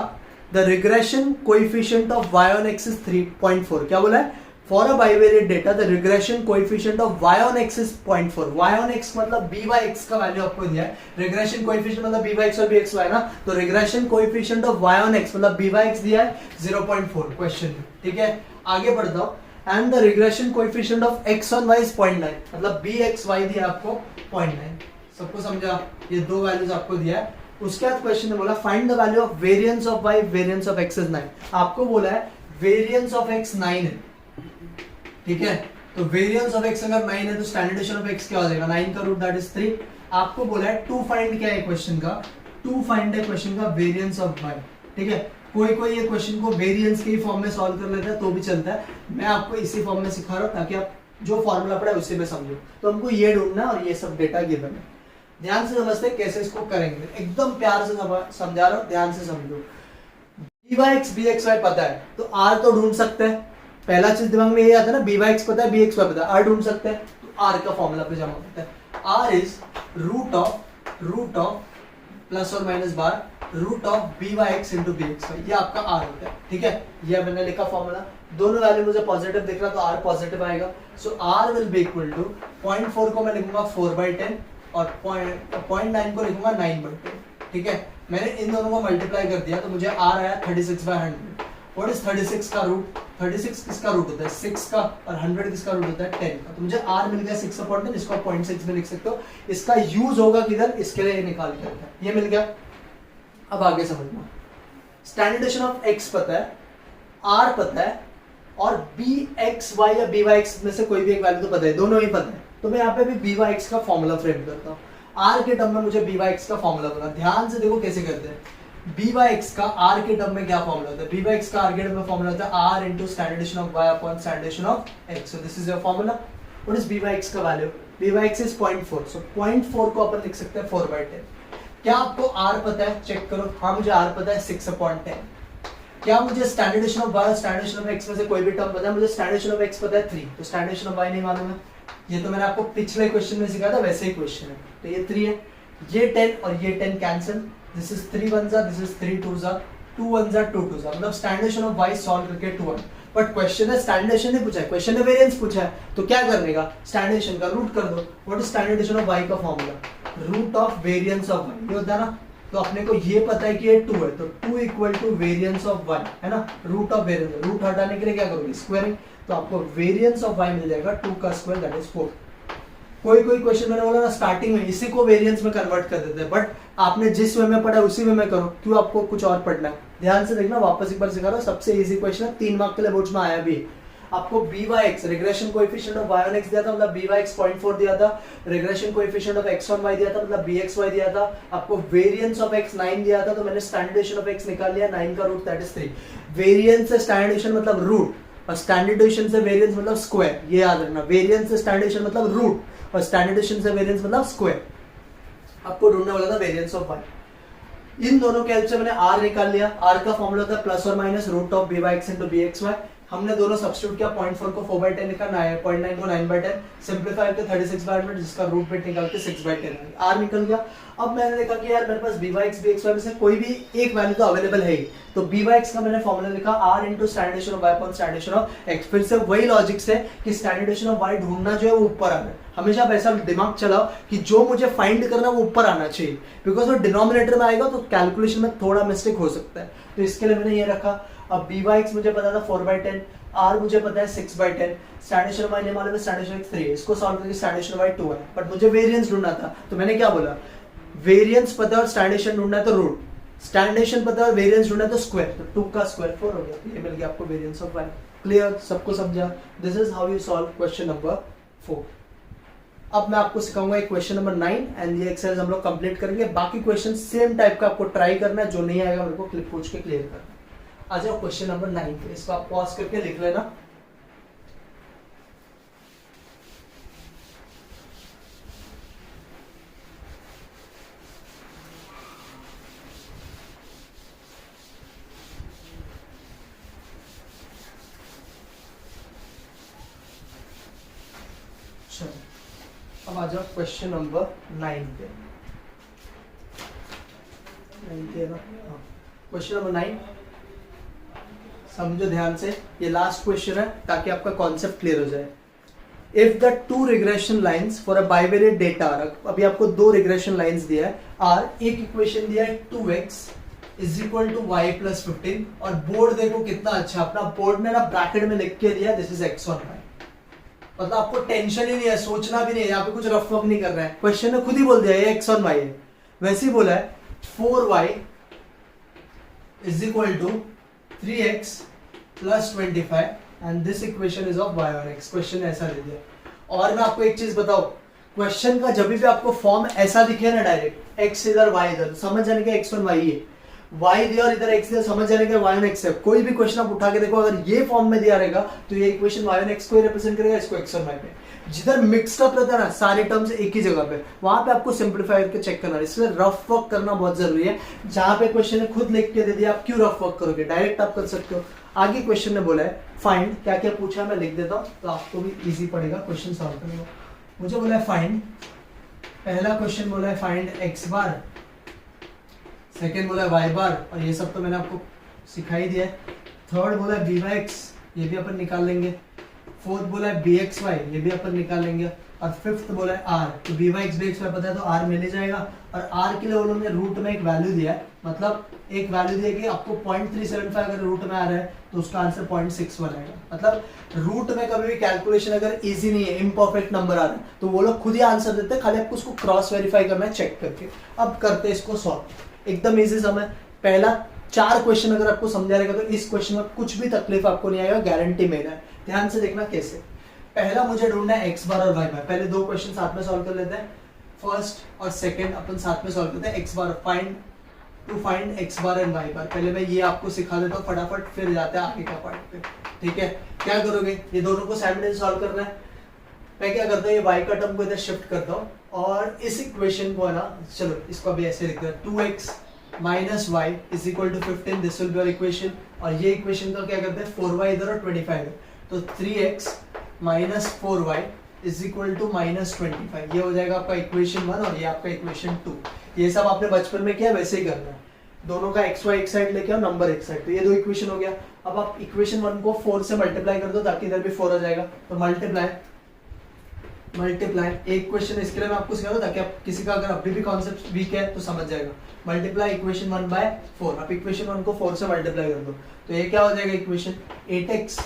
the regression coefficient of y on x is 3.4, क्या बोला है, for a bivariate data the regression coefficient of y on x is 0.4, y on x मतलब b by x का value आपको दिया है, regression coefficient मतलब b by x और bxy है ना, तो regression coefficient of y on x मतलब b by x दिया है 0.4 क्वेश्चन में, ठीक है। आगे बढ़ता हूं, and the regression coefficient of x on y is 0.9 मतलब bxy दिया आपको 0.9, सबको समझा, ये 2 वैल्यूज आपको दिया है। उसके बाद क्वेश्चन ने बोला find the value of variance of y, variance of x is 9, आपको बोला है वेरिएंस ऑफ x 9 है, ठीक है, तो वेरिएंस ऑफ x अगर 9 है तो स्टैंडर्ड डेविएशन ऑफ x क्या हो जाएगा, 9 का रूट दैट इज 3। आपको बोला है टू फाइंड क्या है क्वेश्चन का, टू फाइंड है क्वेश्चन का वेरिएंस ऑफ y, ठीक है। कोई ये क्वेश्चन को वेरिएंस के ही फॉर्म में सॉल्व कर लेता है तो भी चलता है, मैं आपको इसी फॉर्म में सिखा रहा हूं ताकि आप जो फॉर्मूला पढ़ा है उसी में समझो। तो हमको ये ढूंढना और ये सब डेटा गिवन है, ध्यान से समझते कैसे इसको करेंगे, एकदम प्यार से समझा रहा हूं, ध्यान से समझो। bx bxy पता है तो r तो ढूंढ सकते हैं, पहला चीज दिमाग में ये आता है ना, bx पता है bxy पता है, r ढूंढ सकते हैं, तो r का फॉर्मूला पे जमा करते हैं, r is root of plus और minus bar root of byx into bxy, ये आपका r होता है, ठीक है। ये मैंने लिखा फॉर्मूला, दोनों वैल्यू मुझे पॉजिटिव दिख रहा तो r पॉजिटिव आएगा, so r will be equal to 0.4 को मैं लिखूंगा 4/10 और 0.9 को लिखूंगा 9/10, ठीक है। मैंने इन दोनों को मल्टीप्लाई कर दिया तो मुझे r आया 36/100। व्हाट इज 36 का रूट, 36 किसका रूट होता है 6 का, और 100 किसका रूट होता है 10 का, तो मुझे r मिल गया 6/10, इसको 0.6 में लिख सकते हो, इसका यूज होगा किधर, इसके लिए निकाल के रखा है, ये मिल गया। अब आगे समझना, स्टैंडर्ड डेविएशन ऑफ x पता है, r पता है और bxy या byx में से कोई भी एक वैल्यू तो पता है, दोनों ही पता है, तो मैं यहाँ पे भी byx का फॉर्मूला फ्रेम करता हूँ। r के टर्म में मुझे byx का फॉर्मूला बना, ध्यान से देखो कैसे करते हैं। byx का r के टर्म में क्या फॉर्मूला होता है, byx का r के टर्म में फॉर्मूला होता है r into standard deviation of y upon standard deviation of x, so this is your formula। what is byx का वैल्यू, byx is 0.4, so 0.4 को अपन लिख सकते हैं 4/10। क्या आपको r पता है, चेक करो, हाँ मुझे r पता है 6/10। क्या मुझे स्टैंडर्ड डेविएशन ऑफ y और स्टैंडर्ड डेविएशन ऑफ x में से कोई भी टर्म पता है, मुझे स्टैंडर्ड डेविएशन ऑफ x पता है 3, तो स्टैंडर्ड डेविएशन ऑफ y नहीं मालूम है, ये तो मैंने आपको पिछले क्वेश्चन में सिखाया था वैसे ही क्वेश्चन है, तो ये 3 है, ये 10 और ये 10 कैंसिल, दिस इज 3 1 जा, दिस इज 3 2 जा, 2 1 जा 2 2 जा, मतलब standard deviation of y solve करके 2 1, बट क्वेश्चन है स्टैंडर्ड डेविएशन नहीं पूछा है, क्वेश्चन ने वेरिएंस पूछा है, तो क्या करने का, स्टैंडर्ड डेविएशन का रूट कर दो। What is standard deviation of y का formula, root of variance of y, ये होता है ना, तो अपने को ये पता है कि ये 2 है, तो 2 equal to variance of y है ना, रूट ऑफ वेरिएंस, रूट हटाने के लिए क्या करोगे स्क्वायरिंग, तो आपको वेरिएंस ऑफ y मिल जाएगा 2 का स्क्वायर दैट इज 4। कोई क्वेश्चन मैंने बोला ना स्टार्टिंग में इसी को वेरिएंस में कन्वर्ट कर देते हैं, बट आपने जिस वे में पढ़ा उसी वे में करो, क्यों आपको कुछ और पढ़ना है, ध्यान से देखना, वापस एक बार सिखा रहा हूं, सबसे इजी क्वेश्चन है, 3 मार्क के लिए बोर्ड में आया भी। आपको B Y X regression coefficient of y on x दिया था, मतलब बी वाई एक्स 0.4 दिया था, regression coefficient of x on y दिया था, मतलब बी एक्स वाई दिया था, आपको वेरिएंस ऑफ x 9 दिया था, तो मैंने स्टैंडर्ड डेविएशन ऑफ x निकाल लिया, 9 का रूट दैट इज 3। वेरिएंस से स्टैंडर्ड डेविएशन मतलब रूट, और स्टैंडर्ड डेविएशन से वेरिएंस मतलब स्क्वायर, ये याद रखना। वेरिएंस से स्टैंडर्ड डेविएशन मतलब रूट और स्टैंडर्ड डेविएशन से वेरिएंस मतलब स्क्वायर। आपको ढूंढने वाला था वेरिएंस ऑफ y। इन दोनों के हेल्प से मैंने r निकाल लिया। r का फॉर्मूला था प्लस और minus root of B Y X into B X Y. हमने दोनों सब्स्टिट्यूट किया, 0.4 को 4/10 लिखा, 0.9 को 9/10, सिंपलीफाई करके 36/100 जिसका रूट बिट निकाल के 6/10 r निकल गया। अब मैंने देखा कि यार मेरे पास B Y X B X Y में से कोई भी एक वैल्यू तो अवेलेबल है ही, तो बी वाई एक्स का मैंने फॉर्मूला लिखा r into standard deviation of y upon standard deviation of x। फिर से वही लॉजिक से कि स्टैंडर्ड डेविएशन ऑफ y ढूंढना जो है वो ऊपर आना है। हमेशा वैसा दिमाग चलाओ कि जो मुझे फाइंड करना है वो ऊपर आना चाहिए, बिकॉज वो डिनोमिनेटर में आएगा तो कैलकुलेशन में थोड़ा मिस्टेक हो सकता है। तो इसके लिए मैंने ये रखा। अब बी वाई एक्स मुझे पता था 4/10, r मुझे पता है 6/10, स्टैंडर्ड डेविएशन ऑफ y ने मालूम है, स्टैंडर्ड डेविएशन ऑफ x 3 है, इसको सॉल्व करके स्टैंडर्ड डेविएशन ऑफ y 2 है, बट मुझे वेरिएंस ढूंढना था। तो मैंने क्या बोला, वेरिएंस पता है और स्टैंडर्ड डेविएशन ढूंढना है तो रूट, स्टैंडर्ड डेविएशन पता है और वेरिएंस ढूंढना है तो स्क्वायर, तो 2 का स्क्वायर 4 हो गया, तो ये मिल गया आपको वेरिएंस ऑफ y। क्लियर, सबको समझा? This is how you solve question number 4। अब मैं आपको सिखाऊंगा एक क्वेश्चन नंबर 9 एंड ये एक्सरसाइज हम लोग कंप्लीट करेंगे। बाकी क्वेश्चन सेम टाइप का आपको ट्राई करना है, जो नहीं आएगा मेरे को क्लिप पूछ के क्लियर करना है। आ जाओ क्वेश्चन नंबर 9 पे, इसको आप पॉज करके लिख लेना। अब आ जाओ क्वेश्चन नंबर 9 पे। क्वेश्चन नंबर 9 समझो ध्यान से, ये लास्ट क्वेश्चन है ताकि आपका कॉन्सेप्ट क्लियर हो जाए। If the two regression lines for a bivariate data, अभी आपको 2 रिग्रेशन लाइंस दिया है आर, एक इक्वेशन दिया है 2x is equal to y plus 15, और बोर्ड देखो कितना अच्छा, अपना बोर्ड में ना ब्रैकेट में लिख के दिया this is x on y। मतलब आपको टेंशन ही नहीं है, सोचना भी नहीं है, यहाँ पे कुछ रफ वर्क नहीं कर रहा है, क्वेश्चन ने खुद ही बोल दिया ये x ऑन y है। वैसे ही बोला है 4y is equal to 3x plus 25 and this equation is of y on x। Question ऐसा दे दिया। और मैं आपको एक चीज बताऊं, क्वेश्चन का जब भी आपको फॉर्म ऐसा दिखे ना डायरेक्ट, x इधर y इधर, समझ जाने का x ऑन y है, y दिया और इधर x दिया, समझ जाने का y ऑन x है। कोई भी क्वेश्चन आप उठा के देखो, अगर ये फॉर्म में दिया रहेगा तो ये इक्वेशन y ऑन x को रिप्रेजेंट करेगा, इसको x ऑन y पे। जिधर मिक्स्ड अप रहता है ना सारे टर्म्स एक ही जगह पे, वहां पे आपको सिंपलीफाई करके चेक करना है। इसलिए रफ वर्क करना बहुत जरूरी है। जहां पे क्वेश्चन ने खुद लिख के दे दिया, आप क्यों रफ वर्क करोगे, डायरेक्ट आप कर सकते हो। आगे क्वेश्चन ने बोला है फाइंड, क्या क्या पूछा है मैं लिख देता हूँ तो आपको भी इजी पड़ेगा क्वेश्चन सॉल्व करने में। मुझे बोला है फाइंड, पहला क्वेश्चन बोला है फाइंड x बार, सेकेंड बोला है y बार, और ये सब तो मैंने आपको सिखाई दिया है। थर्ड बोला है बी वाई एक्स, ये भी अपन निकाल लेंगे। फोर्थ बोला है बी एक्स वाई, ये भी अपन निकाल लेंगे। और फिफ्थ बोला है आर, तो B Y X B X Y पता है तो आर मिल ही जाएगा। और आर के लिए उन्होंने रूट में एक वैल्यू दिया है, मतलब एक वैल्यू दिया कि आपको 0.375 अगर रूट में आ रहा है तो उसका आंसर 0.61 आएगा। मतलब रूट में कभी भी कैलकुलेशन अगर इजी नहीं है, इम्परफेक्ट नंबर आ रहा है, तो वो लोग खुद ही आंसर देते हैं, खाली आपको उसको क्रॉस वेरीफाई करना है चेक करके। अब करते हैं इसको सॉल्व, एकदम इजी समय। पहला 4 क्वेश्चन अगर आपको समझा रहेगा तो इस क्वेश्चन में कुछ भी तकलीफ आपको नहीं आएगा, गारंटी मेरा है। ध्यान से देखना कैसे। पहला मुझे ढूंढना है x बार और y बार। पहले 2 क्वेश्चन साथ में सॉल्व कर लेते हैं, फर्स्ट और सेकंड अपन साथ में सॉल्व करते हैं। x bar find x bar and y बार। पहले मैं ये आपको सिखा देता हूँ फटाफट, फिर जाते हैं आगे का पार्ट पे। ठीक है, क्या करोगे, ये दोनों को साइमल्टेनियसली सॉल्व करना है। मैं क्या करता हूँ, ये y का टर्म को इधर शिफ्ट करता हूँ और इस इक्वेशन को है ना, चलो इसको अभी ऐसे लिखते हैं, 2x minus y is equal to 15, this will be our equation. और ये इक्वेशन का क्या करते हैं, 4y इधर और 25 है, तो 3x minus 4y is equal to minus 25। ये हो जाएगा आपका इक्वेशन 1 और ये आपका इक्वेशन 2। ये सब आपने बचपन में किया, वैसे ही करना है। दोनों का एक्स वाई एक साइड लेके आओ, नंबर एक साइड, तो ये 2 इक्वेशन हो गया। अब आप इक्वेशन 1 को 4 से मल्टीप्लाई कर दो ताकि इधर भी 4 आ जाएगा, तो मल्टीप्लाई एक क्वेश्चन इसके लिए मैं आपको सिखा दूं ताकि आप किसी का अगर अभी भी कॉन्सेप्ट वीक है तो समझ जाएगा। Multiply equation 1 by 4। आप इक्वेशन 1 को 4 से मल्टीप्लाई कर दो तो ये क्या हो जाएगा equation, 8x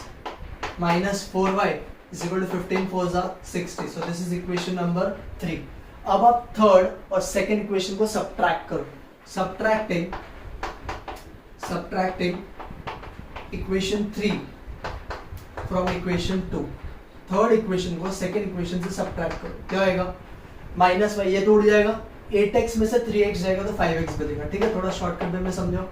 minus 4y is equal to 15 4 60। So this is equation number 3। अब आप थर्ड और सेकंड इक्वेशन को सब्ट्रैक्ट करो। Subtracting subtracting equation 3 from equation 2, third equation को सेकंड इक्वेशन से सब्ट्रैक्ट करो, क्या आएगा माइनस वाई, ये तो उड़ जाएगा, 8x में से 3x जाएगा तो 5x बचेगा, ठीक है, थोड़ा शॉर्टकट में समझो,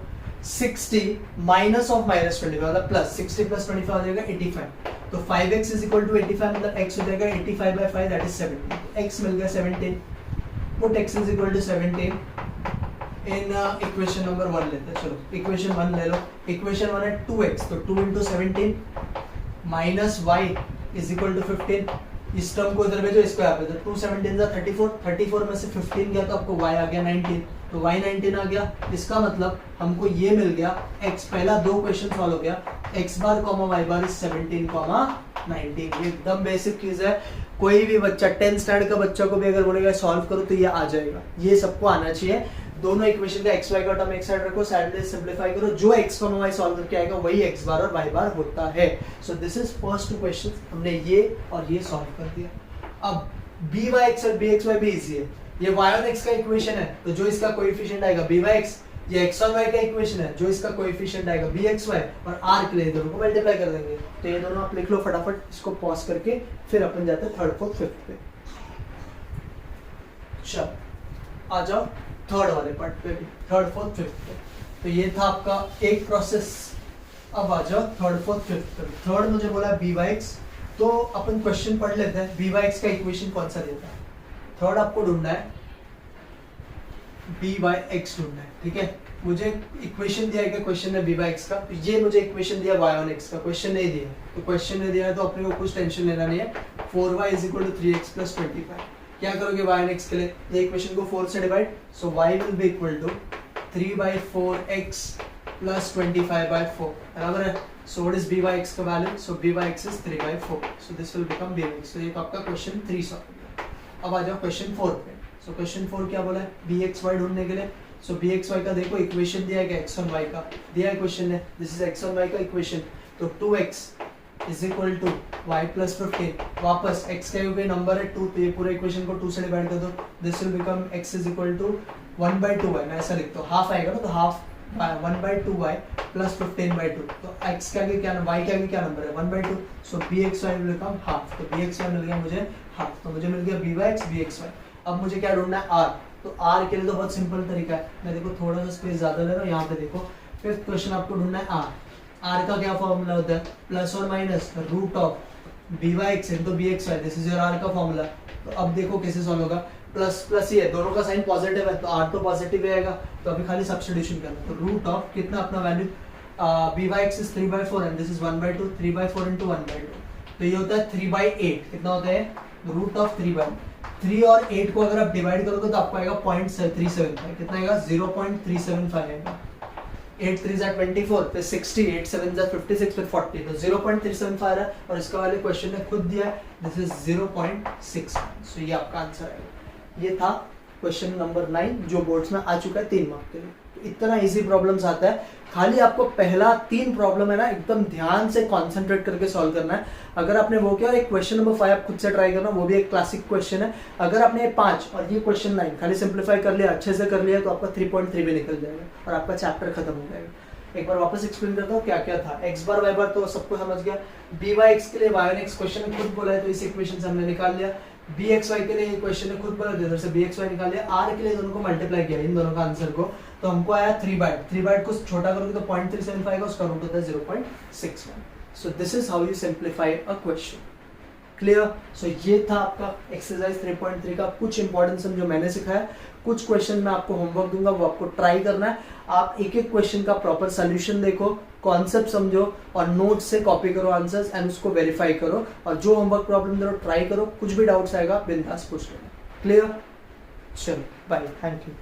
60 माइनस ऑफ माइनस 25 मतलब प्लस 60 प्लस 25 हो जाएगा 85, तो 5x इज इक्वल टू 85 मतलब x हो जाएगा 85 बाय 5 दैट इज 17, x मिल गया 17, put x is equal to 17 in equation number 1 लेते हैं, चलो इक्वेशन 1 ले लो, इक्वेशन 1 है 2x, तो 2 into 17 minus y is equal to 15, इस टर्म को इधर भेजो, इसको यहाँ पे, तो 2 17 जा 34, 34 में से 15 गया तो आपको y आ गया 19, तो y 19 आ गया, इसका मतलब हमको ये मिल गया x, पहला दो क्वेश्चन सॉल्व हो गया, x bar comma y bar is 17 comma 19, ये एकदम बेसिक चीज है, कोई भी बच्चा 10th स्टैंडर्ड का बच्चा को भी अगर बोलेगा सॉल्व करो तो ये आ जाएगा, ये सबको आना चाहिए, दोनों इक्वेशन का x y का टर्म एक साइड रखो, साइड में सिंपलीफाई करो, जो x कॉमा y सॉल्व करके आएगा वही x बार और y बार होता है, सो this is first two questions, हमने ये और ये सॉल्व कर दिया, अब by(x) और bxy भी इजी है, ये y और x का इक्वेशन है, तो जो इसका कोएफिशिएंट आएगा by(x), ये x और y का इक्वेशन है, जो इसका कोएफिशिएंट आएगा bxy, और r के लिए दोनों को मल्टीप्लाई कर देंगे, तो ये दोनों आप लिख लो फटाफट, इसको पॉज करके फिर अपन जाते हैं थर्ड फोर्थ फिफ्थ पे, चलो आ जाओ थर्ड वाले पार्ट पे भी, थर्ड फोर्थ फिफ्थ पे, तो ये था आपका एक प्रोसेस, अब आ जाओ थर्ड फोर्थ फिफ्थ पे, थर्ड मुझे बोला by(x), तो अपन क्वेश्चन पढ़ लेते हैं, by(x) का इक्वेशन कौन सा देता है, थर्ड आपको ढूंढना है by(x) ढूंढना है, ठीक है, मुझे इक्वेशन दिया है क्वेश्चन में by(x) का, तो ये मुझे इक्वेशन दिया y(x) का, क्वेश्चन नहीं दिया, तो क्वेश्चन नहीं दिया है तो अपने को कुछ टेंशन लेना नहीं है, 4y = 3x + 25, क्या करोगे y(x) के लिए, ये इक्वेशन को 4 से divide, so y will be equal to 3/4x + 25/4, बराबर है, so what is by(x) का value, so by(x) is 3/4, so this will become by(x), so ये आपका क्वेश्चन 3 सॉल्व हो गया, अब आ जाओ क्वेश्चन 4 पे, so क्वेश्चन 4 क्या बोला है, bxy ढूंढने के लिए, so bxy का देखो इक्वेशन दिया है x और y का, दिया है क्वेश्चन है, दिस इज x और y का इक्वेशन, तो 2x is equal to y plus 15, वापस x का यूं नंबर है 2, तो ये पूरे इक्वेशन को 2 से डिवाइड कर दो, this will become x is equal to 1/2y, मैं ऐसा लिखता हूँ, हाफ आएगा ना, तो हाफ 1/2y प्लस 15/2, तो x के आगे क्या, y के आगे क्या नंबर है 1/2, सो bxy विल बिकम हाफ, तो bxy मिल गया मुझे हाफ, तो मुझे मिल गया by(x) bxy, अब मुझे क्या ढूंढना है r, तो r के लिए तो बहुत सिंपल तरीका है, मैं देखो थोड़ा सा स्पेस ज्यादा ले रहा हूँ, यहाँ पे देखो फिफ्थ क्वेश्चन आपको ढूंढना है r, r का क्या फॉर्मूला होता है, प्लस और minus root of by(x) into bxy, this is your r का फॉर्मूला, तो अब देखो कैसे सॉल्व होगा, प्लस प्लस ही है, दोनों का साइन पॉजिटिव है, तो r तो पॉजिटिव आएगा, तो अभी खाली सब्स्टिट्यूशन करना, तो रूट ऑफ कितना अपना value, by(x) is 3/4 and this is 1/2, 3/4 into 1/2, तो ये होता है 3/8, कितना होता है रूट ऑफ 3 और 8 को अगर आप डिवाइड करोगे तो आपको आएगा 0.375, कितना आएगा 0.375 आएगा, 8 3 जा 24, फिर 60, 8 7 जा 56, फिर 40, तो 0.375 आ रहा है, और इसका वाले क्वेश्चन ने खुद दिया है, दिस इज 0.6, सो ये आपका आंसर आएगा, ये था क्वेश्चन नंबर 9 जो बोर्ड्स में आ चुका है 3 मार्क के लिए, तो इतना इजी प्रॉब्लम्स आता है, खाली आपको पहला 3 प्रॉब्लम है ना एकदम ध्यान से कंसंट्रेट करके सॉल्व करना है, अगर आपने वो किया, और एक क्वेश्चन नंबर 5 आप खुद से ट्राई करना, वो भी एक क्लासिक क्वेश्चन है, अगर आपने 5 और ये क्वेश्चन 9 खाली सिंप्लीफाई कर लिया, अच्छे से कर लिया, तो आपका 3.3 भी निकल जाएगा और आपका चैप्टर खत्म हो जाएगा। एक बार वापस एक्सप्लेन करता हूँ क्या क्या था। x बार y बार तो सबको समझ गया, by(x) के लिए y और x क्वेश्चन में खुद बोला है तो इस इक्वेशन से हमने निकाल लिया, bxy के लिए क्वेश्चन ने खुद बोला इधर से bxy निकाल लिया, r के लिए दोनों को मल्टीप्लाई किया इन दोनों का आंसर को, तो हमको आया 3/3 को छोटा करोगे तो 0.375 आएगा, उसका रूट होता है 0.61। So this is how you simplify a question. Clear? So ये था आपका एक्सरसाइज 3.3 का कुछ इंपॉर्टेंट सम जो मैंने सिखाया। कुछ क्वेश्चन मैं आपको होमवर्क दूंगा, वो आपको ट्राई करना है। आप एक एक क्वेश्चन का प्रॉपर सोल्यूशन देखो, कॉन्सेप्ट समझो और नोट्स से कॉपी करो आंसर्स एंड उसको वेरीफाई करो, और जो होमवर्क प्रॉब्लम दे रहो ट्राई करो, कुछ भी डाउट्स आएगा बिंदास पूछ लेना। क्लियर? चलो बाय, थैंक यू।